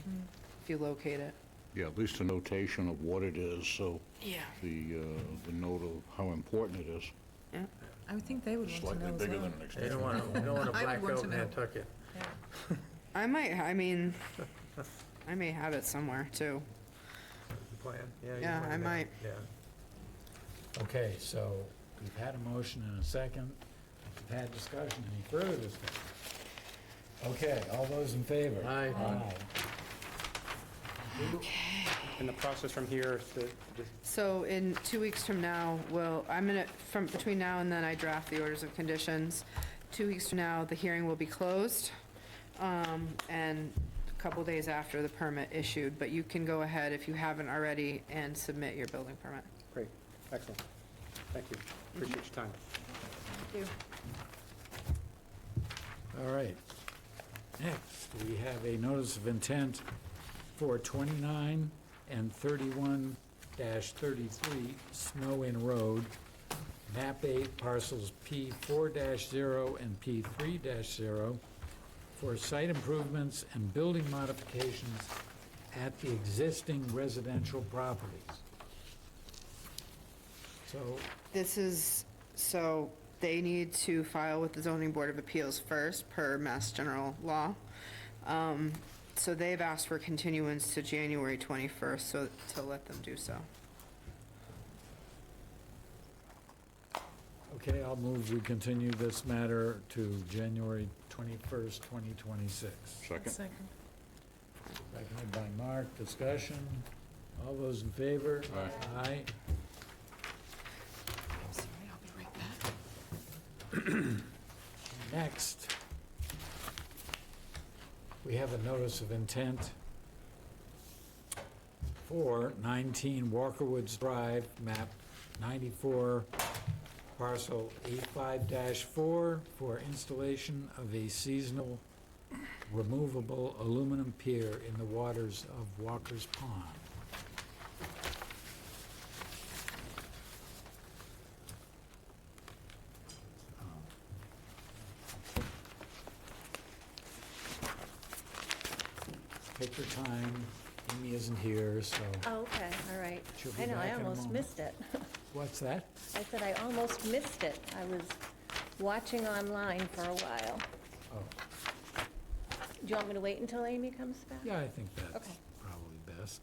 if you locate it. Yeah, at least a notation of what it is, so Yeah. the note of how important it is. Yeah. I would think they would want to know Slightly as bigger well. than an They extension. don't want to I would black want out to know. Nantucket. Yeah. I may have it somewhere, too. Plan, yeah. you Yeah, I have. might. Yeah. Okay, so we've had a motion and a second. We've had discussion. Any further discussion? Okay, all those in favor? Aye. And the process from here, So in 2 weeks from now, between now and then, I draft the orders of conditions. 2 weeks from now, the hearing will be closed, and couple days after the permit issued, but you can go ahead if you haven't already and submit your building permit. Great, excellent. Thank you. Appreciate your time. Thank you. All right. Next, we have a notice of intent for 29 and 31-33 Snow Inn Road, map 8, parcels P4-0 and P3-0, for site improvements and building modifications at the existing residential properties. So, So they need to file with the zoning board of appeals first, per Mass General Law. So they've asked for continuance to January 21st, so to let them do so. okay, I'll move we continue this matter to January 21st, 2026. Second? Second. Seconded by Mark. Discussion. All those in favor? Aye. Aye. I'm sorry, I'll be right back. Next, we have a notice of intent for 19 Walker Woods Drive, map 94, parcel 85-4, for installation of a seasonal removable aluminum pier in the waters of Walker's Pond. Take your time. Amy isn't here, so Oh, okay, all right. she'll be I know, back I in a almost moment. missed it. What's that? I said I almost missed it. I was watching online for a while. Oh, Do you want me to wait until Amy comes back? yeah, I think that's Okay. probably best.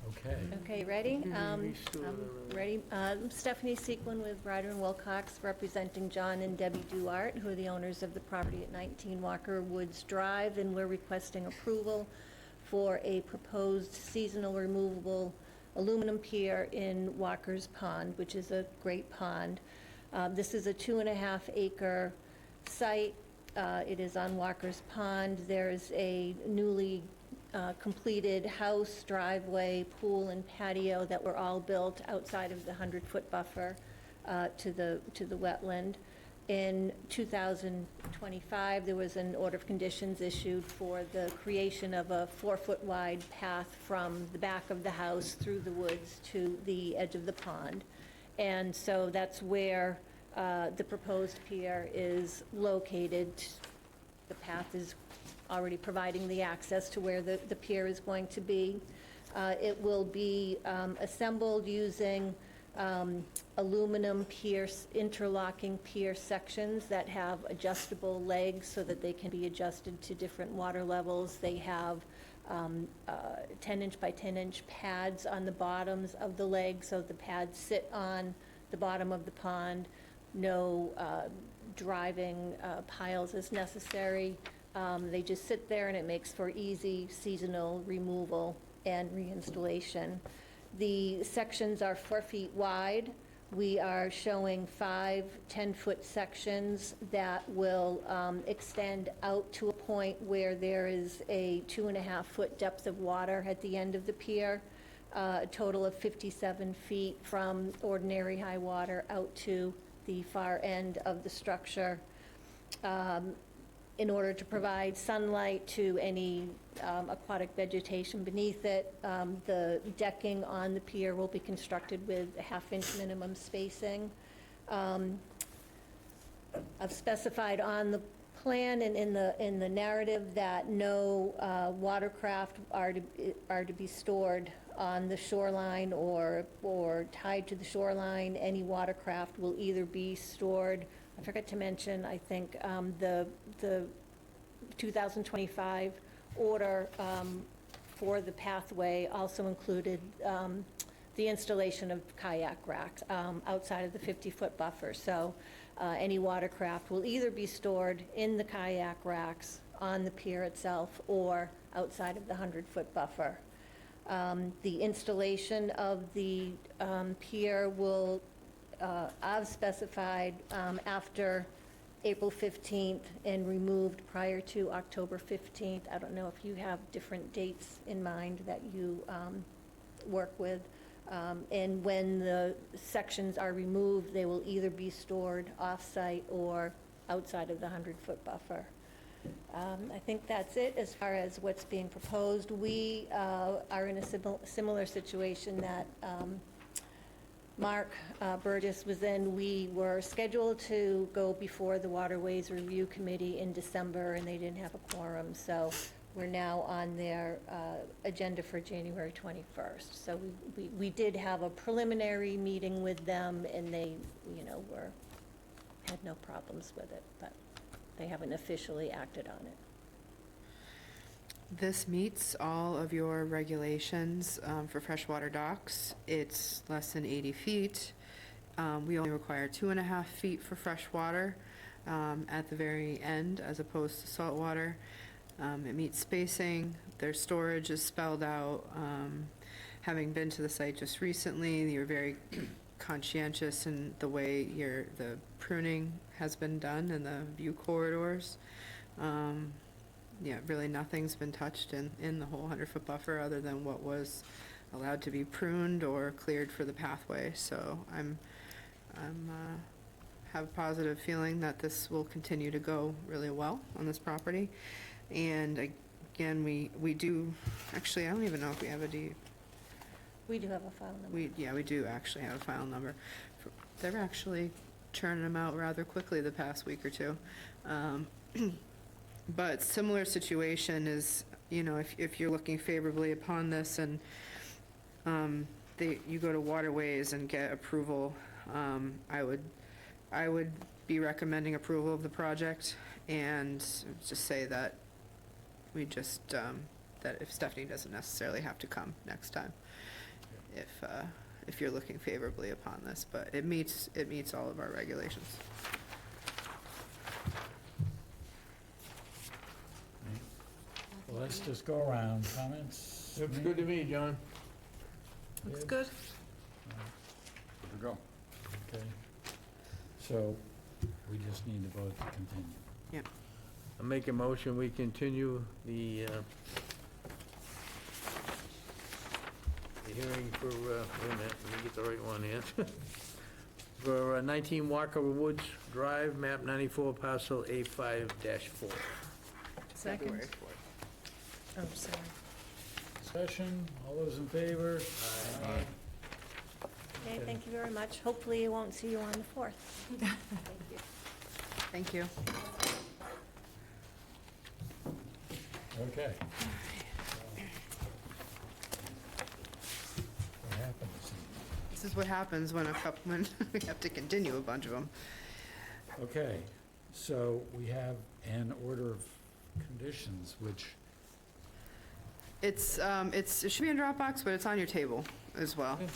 Okay. Okay, ready? Maybe Stuart I'm or- ready. Stephanie Sequin with Ryder and Wilcox, representing John and Debbie Duart, who are the owners of the property at 19 Walker Woods Drive, and we're requesting approval for a proposed seasonal removable aluminum pier in Walker's Pond, which is a great pond. This is a 2.5-acre site. It is on Walker's Pond. There's a newly completed house, driveway, pool, and patio that were all built outside of the 100-foot buffer to the wetland. In 2025, there was an order of conditions issued for the creation of a 4-foot wide path from the back of the house through the woods to the edge of the pond. And so that's where the proposed pier is located. The path is already providing the access to where the pier is going to be. It will be assembled using aluminum pier, interlocking pier sections that have adjustable legs so that they can be adjusted to different water levels. They have 10-inch by 10-inch pads on the bottoms of the legs, so the pads sit on the bottom of the pond. No driving piles is necessary. They just sit there, and it makes for easy seasonal removal and reinstallation. The sections are 4 feet wide. We are showing 5 10-foot sections that will extend out to a point where there is a 2.5-foot depth of water at the end of the pier, a total of 57 feet from ordinary high water out to the far end of the structure. In order to provide sunlight to any aquatic vegetation beneath it, the decking on the pier will be constructed with a half-inch minimum spacing. I've specified on the plan and in the narrative that no watercraft are to be stored on the shoreline or tied to the shoreline. Any watercraft will either be stored, I forgot to mention, I think, the 2025 order for the pathway also included the installation of kayak racks outside of the 50-foot buffer. So any watercraft will either be stored in the kayak racks on the pier itself or outside of the 100-foot buffer. The installation of the pier will, I've specified after April 15th and removed prior to October 15th. I don't know if you have different dates in mind that you work with. And when the sections are removed, they will either be stored off-site or outside of the 100-foot buffer. I think that's it as far as what's being proposed. We are in a similar situation that Mark Burgess was in. We were scheduled to go before the Waterways Review Committee in December, and they didn't have a quorum, so we're now on their agenda for January 21st. So we did have a preliminary meeting with them, and they, had no problems with it, but they haven't officially acted on it. This meets all of your regulations for freshwater docks. It's less than 80 feet. We only require 2.5 feet for freshwater at the very end as opposed to saltwater. It meets spacing. Their storage is spelled out. Having been to the site just recently, you're very conscientious in the way the pruning has been done in the view corridors. Yeah, really nothing's been touched in the whole 100-foot buffer other than what was allowed to be pruned or cleared for the pathway. So I'm have a positive feeling that this will continue to go really well on this property. And again, we do, actually, I don't even know if we have a deed. We do have a file number. We do actually have a file number. They're actually churning them out rather quickly the past week or two. But similar situation is, if you're looking favorably upon this and you go to Waterways and get approval, I would be recommending approval of the project and just say that we just, that if Stephanie doesn't necessarily have to come next time, if you're looking favorably upon this, but it meets all of our regulations. Well, let's just go around. Comments? Looks good to me, John. Looks good. Good to go. Okay. So we just need to vote to continue. Yep. I'll make a motion, we continue the hearing for, wait a minute, let me get the right one here. For 19 Walker Woods Drive, map 94, parcel A5-4. Second. February 4th. Oh, sorry. Discussion, all those in favor? Aye. Okay, thank you very much. Hopefully, I won't see you on the 4th. Thank you. Okay. What happened this evening? This is what happens when when we have to continue a bunch of them. Okay, so we have an order of conditions, which, It should be in Dropbox, but it's on your table as well. I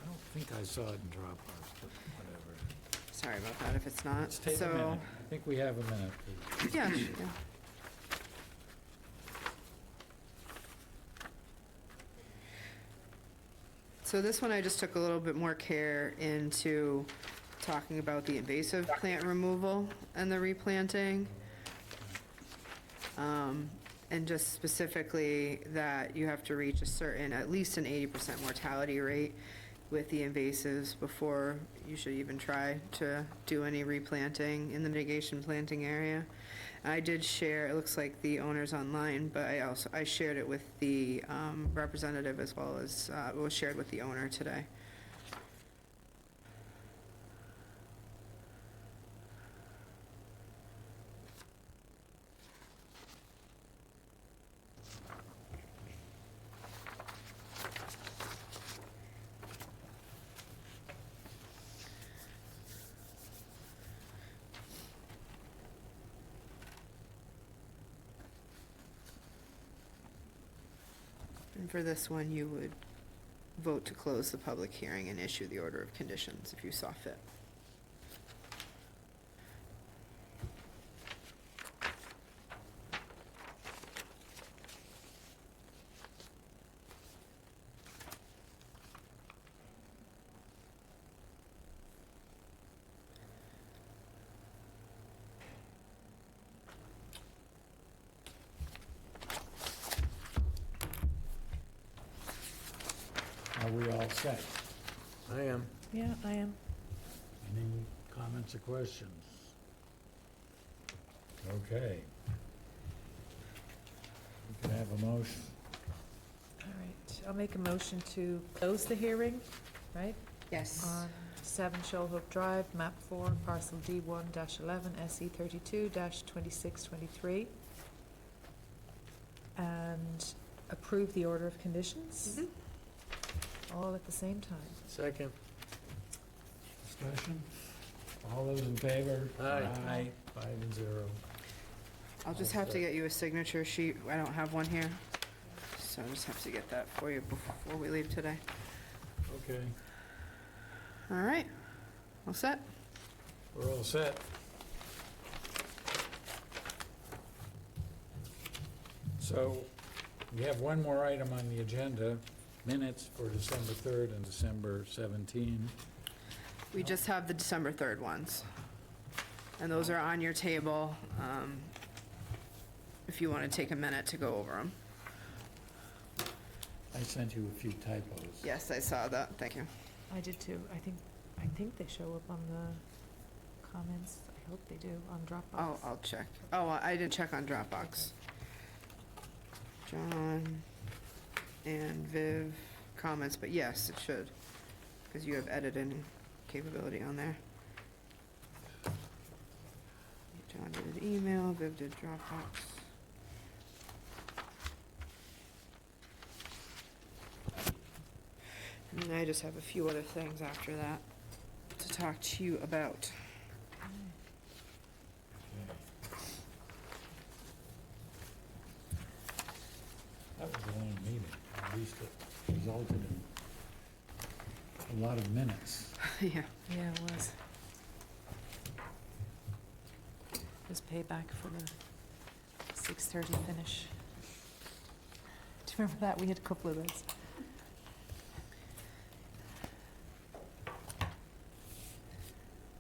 don't think I saw it in Dropbox, but whatever. Sorry about that if it's not. Let's take a So, minute. I think we have a minute, please. yeah. So this one, I just took a little bit more care into talking about the invasive plant removal and the replanting. And just specifically that you have to reach at least an 80% mortality rate with the invasives before you should even try to do any replanting in the mitigation planting area. I did share, it looks like the owner's online, but I shared it with the representative as well as, it was shared with the owner today. And for this one, you would vote to close the public hearing and issue the order of conditions if you saw fit. Are we all set? I am. Yeah, I am. Any comments or questions? Okay. We can have a motion. All right, I'll make a motion to close the hearing, right? Yes. On 7 Shoalhook Drive, map 4, parcel D1-11, SE 32-2623. And approve the order of conditions, all at the same time. Second. Discussion? All those in favor? Aye. Aye, 5-0. I'll just have to get you a signature sheet. I don't have one here. So I'll just have to get that for you before we leave today. Okay, All right. All set? we're all set. So, we have one more item on the agenda, minutes for December 3rd and December 17. We just have the December 3rd ones. And those are on your table, if you want to take a minute to go over them. I sent you a few typos. Yes, I saw that. Thank you. I did too. I think they show up on the comments. I hope they do, on Dropbox. Oh, I'll check. Oh, I didn't check on Dropbox. John and Viv comments, but yes, it should, because you have editing capability on there. John did email, Viv did Dropbox. And then I just have a few other things after that to talk to you about. That was a long meeting, at least it resulted in a lot of minutes. Yeah. Yeah, it was. It was payback for the 6:30 finish. Do you remember that? We had a couple of those.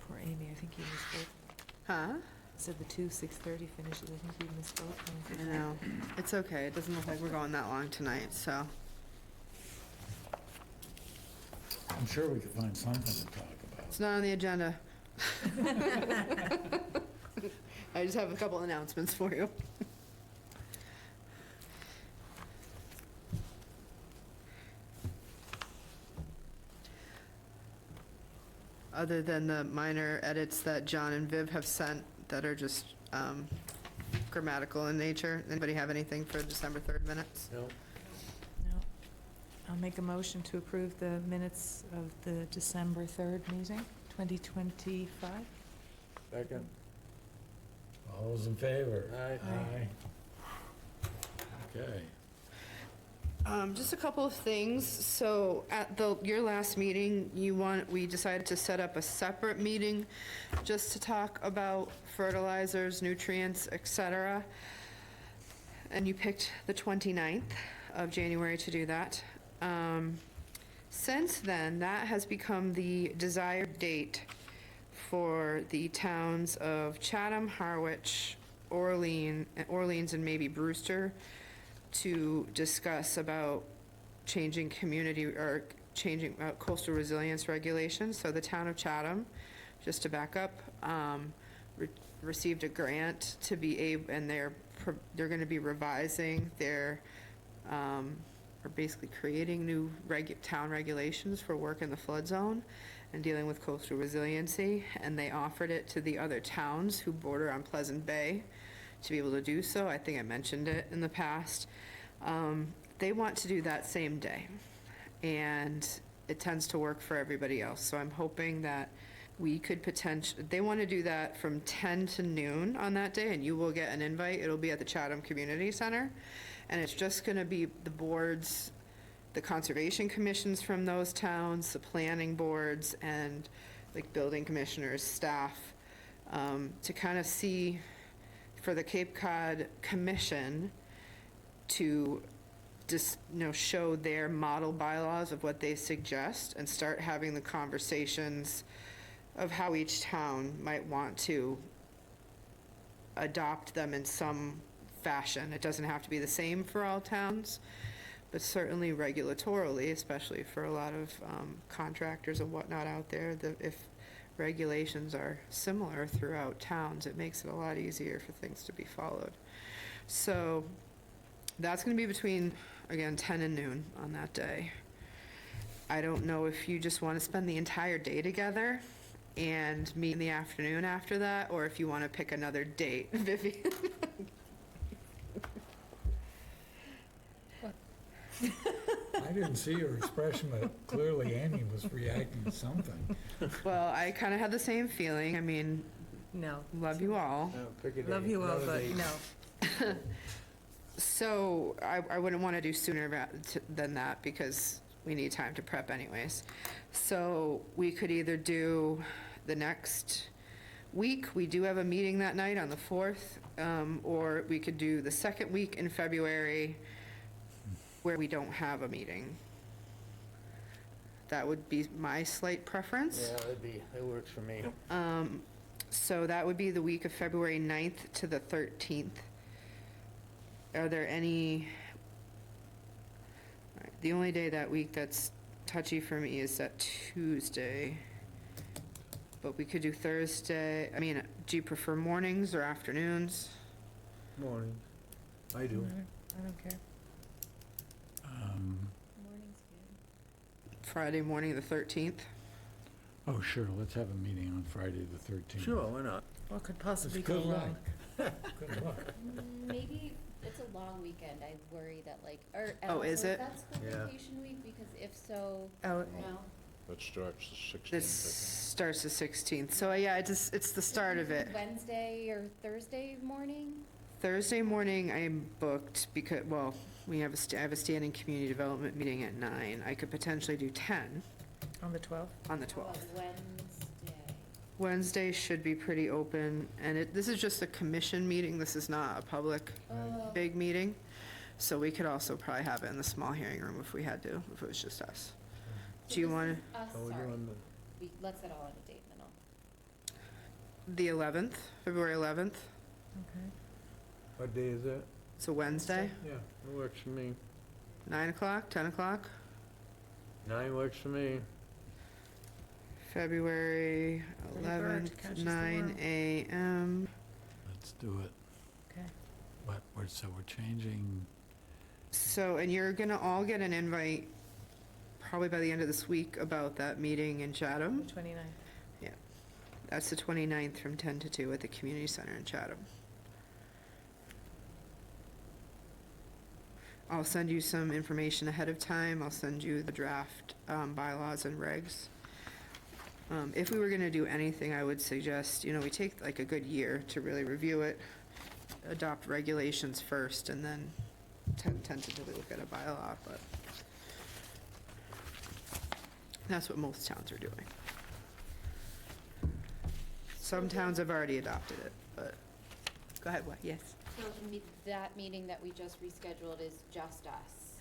Poor Amy, I think you missed both. Huh? Said the 2 6:30 finishes, I think you missed both. I know. It's okay. It doesn't look like we're going that long tonight, so. I'm sure we could find something to talk about. It's not on the agenda. I just have a couple announcements for you. Other than the minor edits that John and Viv have sent that are just grammatical in nature. Anybody have anything for December 3rd minutes? No. No. I'll make a motion to approve the minutes of the December 3rd meeting, 2025. Second. All those in favor? Aye. Aye. Okay. Just a couple of things. So at your last meeting, we decided to set up a separate meeting just to talk about fertilizers, nutrients, et cetera. And you picked the 29th of January to do that. Since then, that has become the desired date for the towns of Chatham, Harwich, Orleans, and maybe Brewster to discuss about changing coastal resilience regulations. So the town of Chatham, just to back up, received a grant to be able, and they're going to be revising their, or basically creating new town regulations for work in the flood zone and dealing with coastal resiliency. And they offered it to the other towns who border on Pleasant Bay to be able to do so. I think I mentioned it in the past. They want to do that same day, and it tends to work for everybody else. So I'm hoping that we could they want to do that from 10 to noon on that day, and you will get an invite. It'll be at the Chatham Community Center. And it's just going to be the boards, the conservation commissions from those towns, the planning boards, and like building commissioners, staff, to kind of see, for the Cape Cod Commission, to just, show their model bylaws of what they suggest and start having the conversations of how each town might want to adopt them in some fashion. It doesn't have to be the same for all towns, but certainly regulatorily, especially for a lot of contractors and whatnot out there, if regulations are similar throughout towns, it makes it a lot easier for things to be followed. So that's going to be between, again, 10 and noon on that day. I don't know if you just want to spend the entire day together and meet in the afternoon after that, or if you want to pick another date, Vivian. I didn't see your expression, but clearly Amy was reacting to something. Well, I kind of had the same feeling. I mean, No. love you all. No, pick a date. Love you all, Another but date. no. So I wouldn't want to do sooner than that because we need time to prep anyways. So we could either do the next week, we do have a meeting that night on the 4th, or we could do the second week in February where we don't have a meeting. That would be my slight preference. Yeah, it works for me. So that would be the week of February 9th to the 13th. Are there any, all right, the only day that week that's touchy for me is that Tuesday. But we could do Thursday. I mean, do you prefer mornings or afternoons? Morning. I do. I don't care. Morning's good. Friday morning, the 13th? Oh, sure, let's have a meeting on Friday, the 13th. Sure, why not? What could possibly It's go good luck. wrong? Good luck. Maybe it's a long weekend. I worry that and Oh, also, is it? That's school Yeah. vacation week, because if so, Oh, no. That starts the 16th, This starts the 16th. So yeah, it's the start of it. Wednesday or Thursday morning? Thursday morning, I'm booked because, well, I have a standing community development meeting at 9. I could potentially do 10 on the 12th? on the How about 12th. Wednesday. Wednesday should be pretty open, and this is just a commission meeting. This is not a public big meeting. So we could also probably have it in the small hearing room if we had to, if it was just us. Do you want So we're Sorry, doing let's settle on a date, and then I'll. the 11th, February 11th? Okay. what day is that? It's a Wednesday, Yeah, it works for me. 9 o'clock, 10 o'clock? 9 works for me. February Early bird 11th, catches the 9 worm. a.m. Let's do it. Okay. But so we're changing, So, and you're gonna all get an invite probably by the end of this week about that meeting in The Chatham. 29th. That's the 29th from 10 to 2 at the community center in Chatham. I'll send you some information ahead of time. I'll send you the draft bylaws and regs. If we were gonna do anything, I would suggest, we take like a good year to really review it, adopt regulations first, and then tentatively look at a bylaw, but that's what most towns are doing. Some towns have already adopted it, but, go ahead, what, yes? So that meeting that we just rescheduled is just us.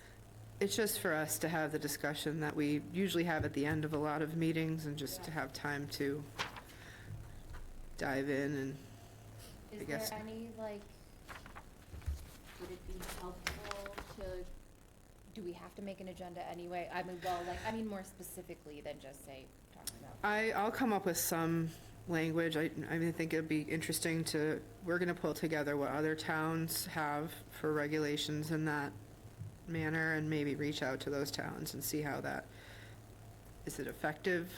It's just for us to have the discussion that we usually have at the end of a lot of meetings, and just to have time to dive in and, I Is guess- there any, would it be helpful to, do we have to make an agenda anyway? I mean, more specifically than just say, talking about. I'll come up with some language. I think it'd be interesting we're gonna pull together what other towns have for regulations in that manner, and maybe reach out to those towns and see how is it effective?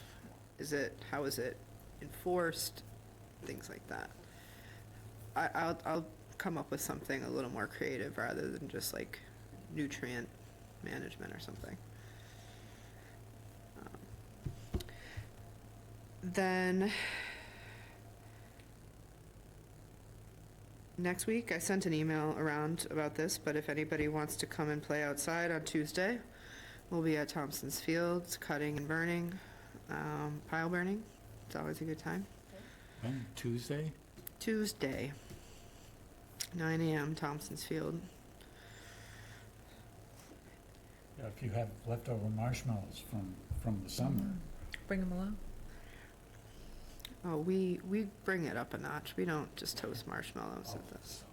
How is it enforced? Things like that. I'll come up with something a little more creative rather than just like nutrient management or something. Then next week. I sent an email around about this, but if anybody wants to come and play outside on Tuesday, we'll be at Thompson's Fields, cutting and burning, pile burning. It's always a good time. When, Tuesday? Tuesday, 9 a.m., Thompson's Field. Yeah, if you have leftover marshmallows from the summer. Bring them along. Oh, we bring it up a notch. We don't just toast marshmallows at this.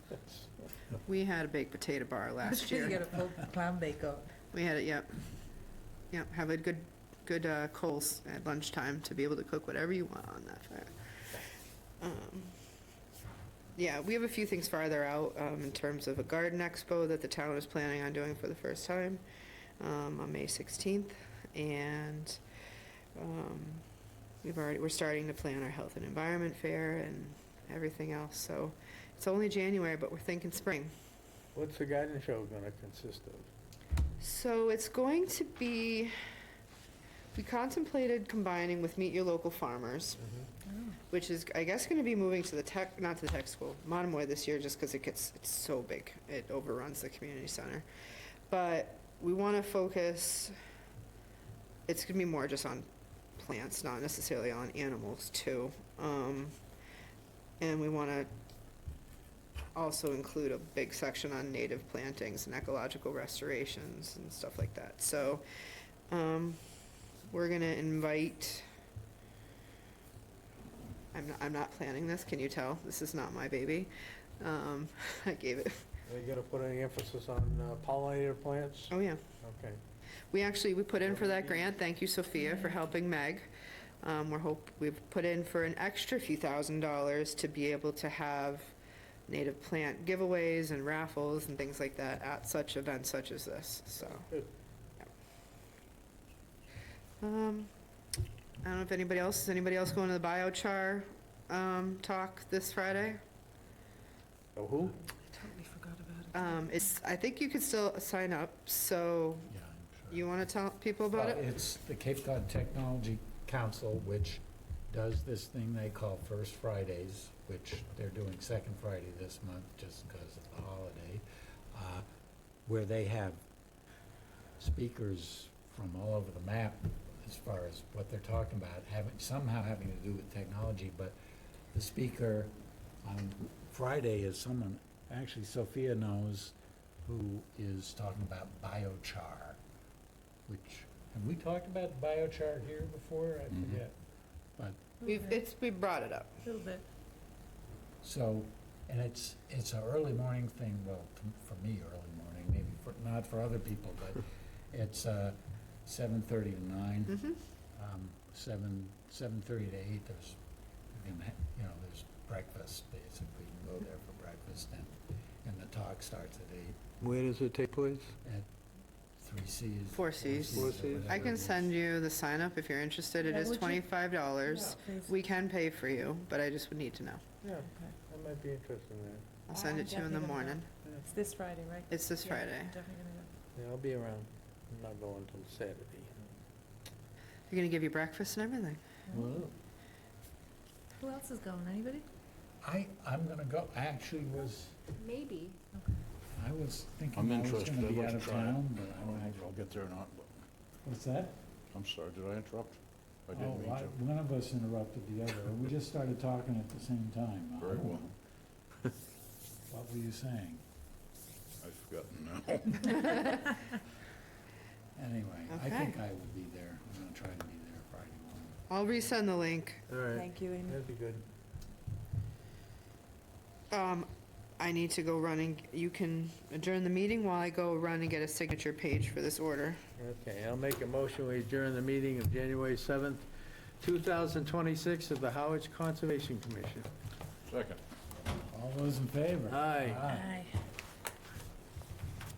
We had a baked potato bar last You year. get a full clown bake-off. We had it, yep. Yep, have a good coals at lunchtime to be able to cook whatever you want on that fire. Yeah, we have a few things farther out in terms of a garden expo that the town is planning on doing for the first time on May 16th. And we're starting to plan our health and environment fair and everything else. So it's only January, but we're thinking spring. What's the garden show gonna consist of? So it's going to be, we contemplated combining with Meet Your Local Farmers, which is, I guess, going to be moving to not to the tech school, Monomoy this year, just because it's so big. It overruns the community center. But we want to focus, it's going to be more just on plants, not necessarily on animals, too. And we want to also include a big section on native plantings and ecological restorations and stuff like that. So we're going to invite, I'm not planning this, can you tell? This is not my baby. I gave it, Are you gonna put any emphasis on pollinator plants? oh yeah. Okay. We put in for that grant, thank you Sophia for helping Meg. We've put in for an extra few $1,000s to be able to have native plant giveaways and raffles and things like that at such events such as this, so. Good. I don't know if anybody else going to the biochar talk this Friday? So who? Totally forgot about it. I think you could still sign up, so Yeah, I'm sure. you want to tell people about Well, it? it's the Cape Cod Technology Council, which does this thing they call First Fridays, which they're doing Second Friday this month just because of the holiday, where they have speakers from all over the map as far as what they're talking about, somehow having to do with technology, but the speaker on Friday is someone, actually Sophia knows, who is talking about biochar, which, have we talked about biochar here before? I Mhm. forget. But, We brought it up. A little bit. so, and it's an early morning thing, well, for me, early morning, maybe not for other people, but it's 7:30 to 9. Mhm. 7:30 to 8, there's breakfast, basically. You can go there for breakfast, and the talk starts at 8 Where does it take place? at 3Cs. Four Cs. Four or Cs. whatever I it can is. send you the sign up if you're interested. It Yeah, is would you? $25. Please. We can pay for you, but I just would need to know. Yeah, I might be interested in that. I'll send it to you in the definitely gonna morning. It's this Friday, right? It's this Yeah, Friday. I'm definitely gonna Yeah, I'll be around. I'm not going until Saturday. You're gonna give you breakfast and everything. go. Well, Who else is going? Anybody? I'm gonna go, actually Maybe. I was thinking I'm I was interested. gonna I'd be like out to of try it. town, but I don't know if I'll get there or not, but, what's that? I'm sorry, did I interrupt? I Oh, didn't mean to. one of us interrupted the other. We just started talking at the same time. Very well. What were you saying? I've forgotten now. Anyway, I Okay. think I will be there. I'm gonna try to be there Friday morning. I'll resend the link. all right, Thank you, Amy. that'd be good. I need to go running. You can adjourn the meeting while I go run and get a signature page for this order. Okay, I'll make a motion, we adjourn the meeting of January 7th, 2026 of the Harwich Conservation Commission. Second. All those in favor? Aye. Aye.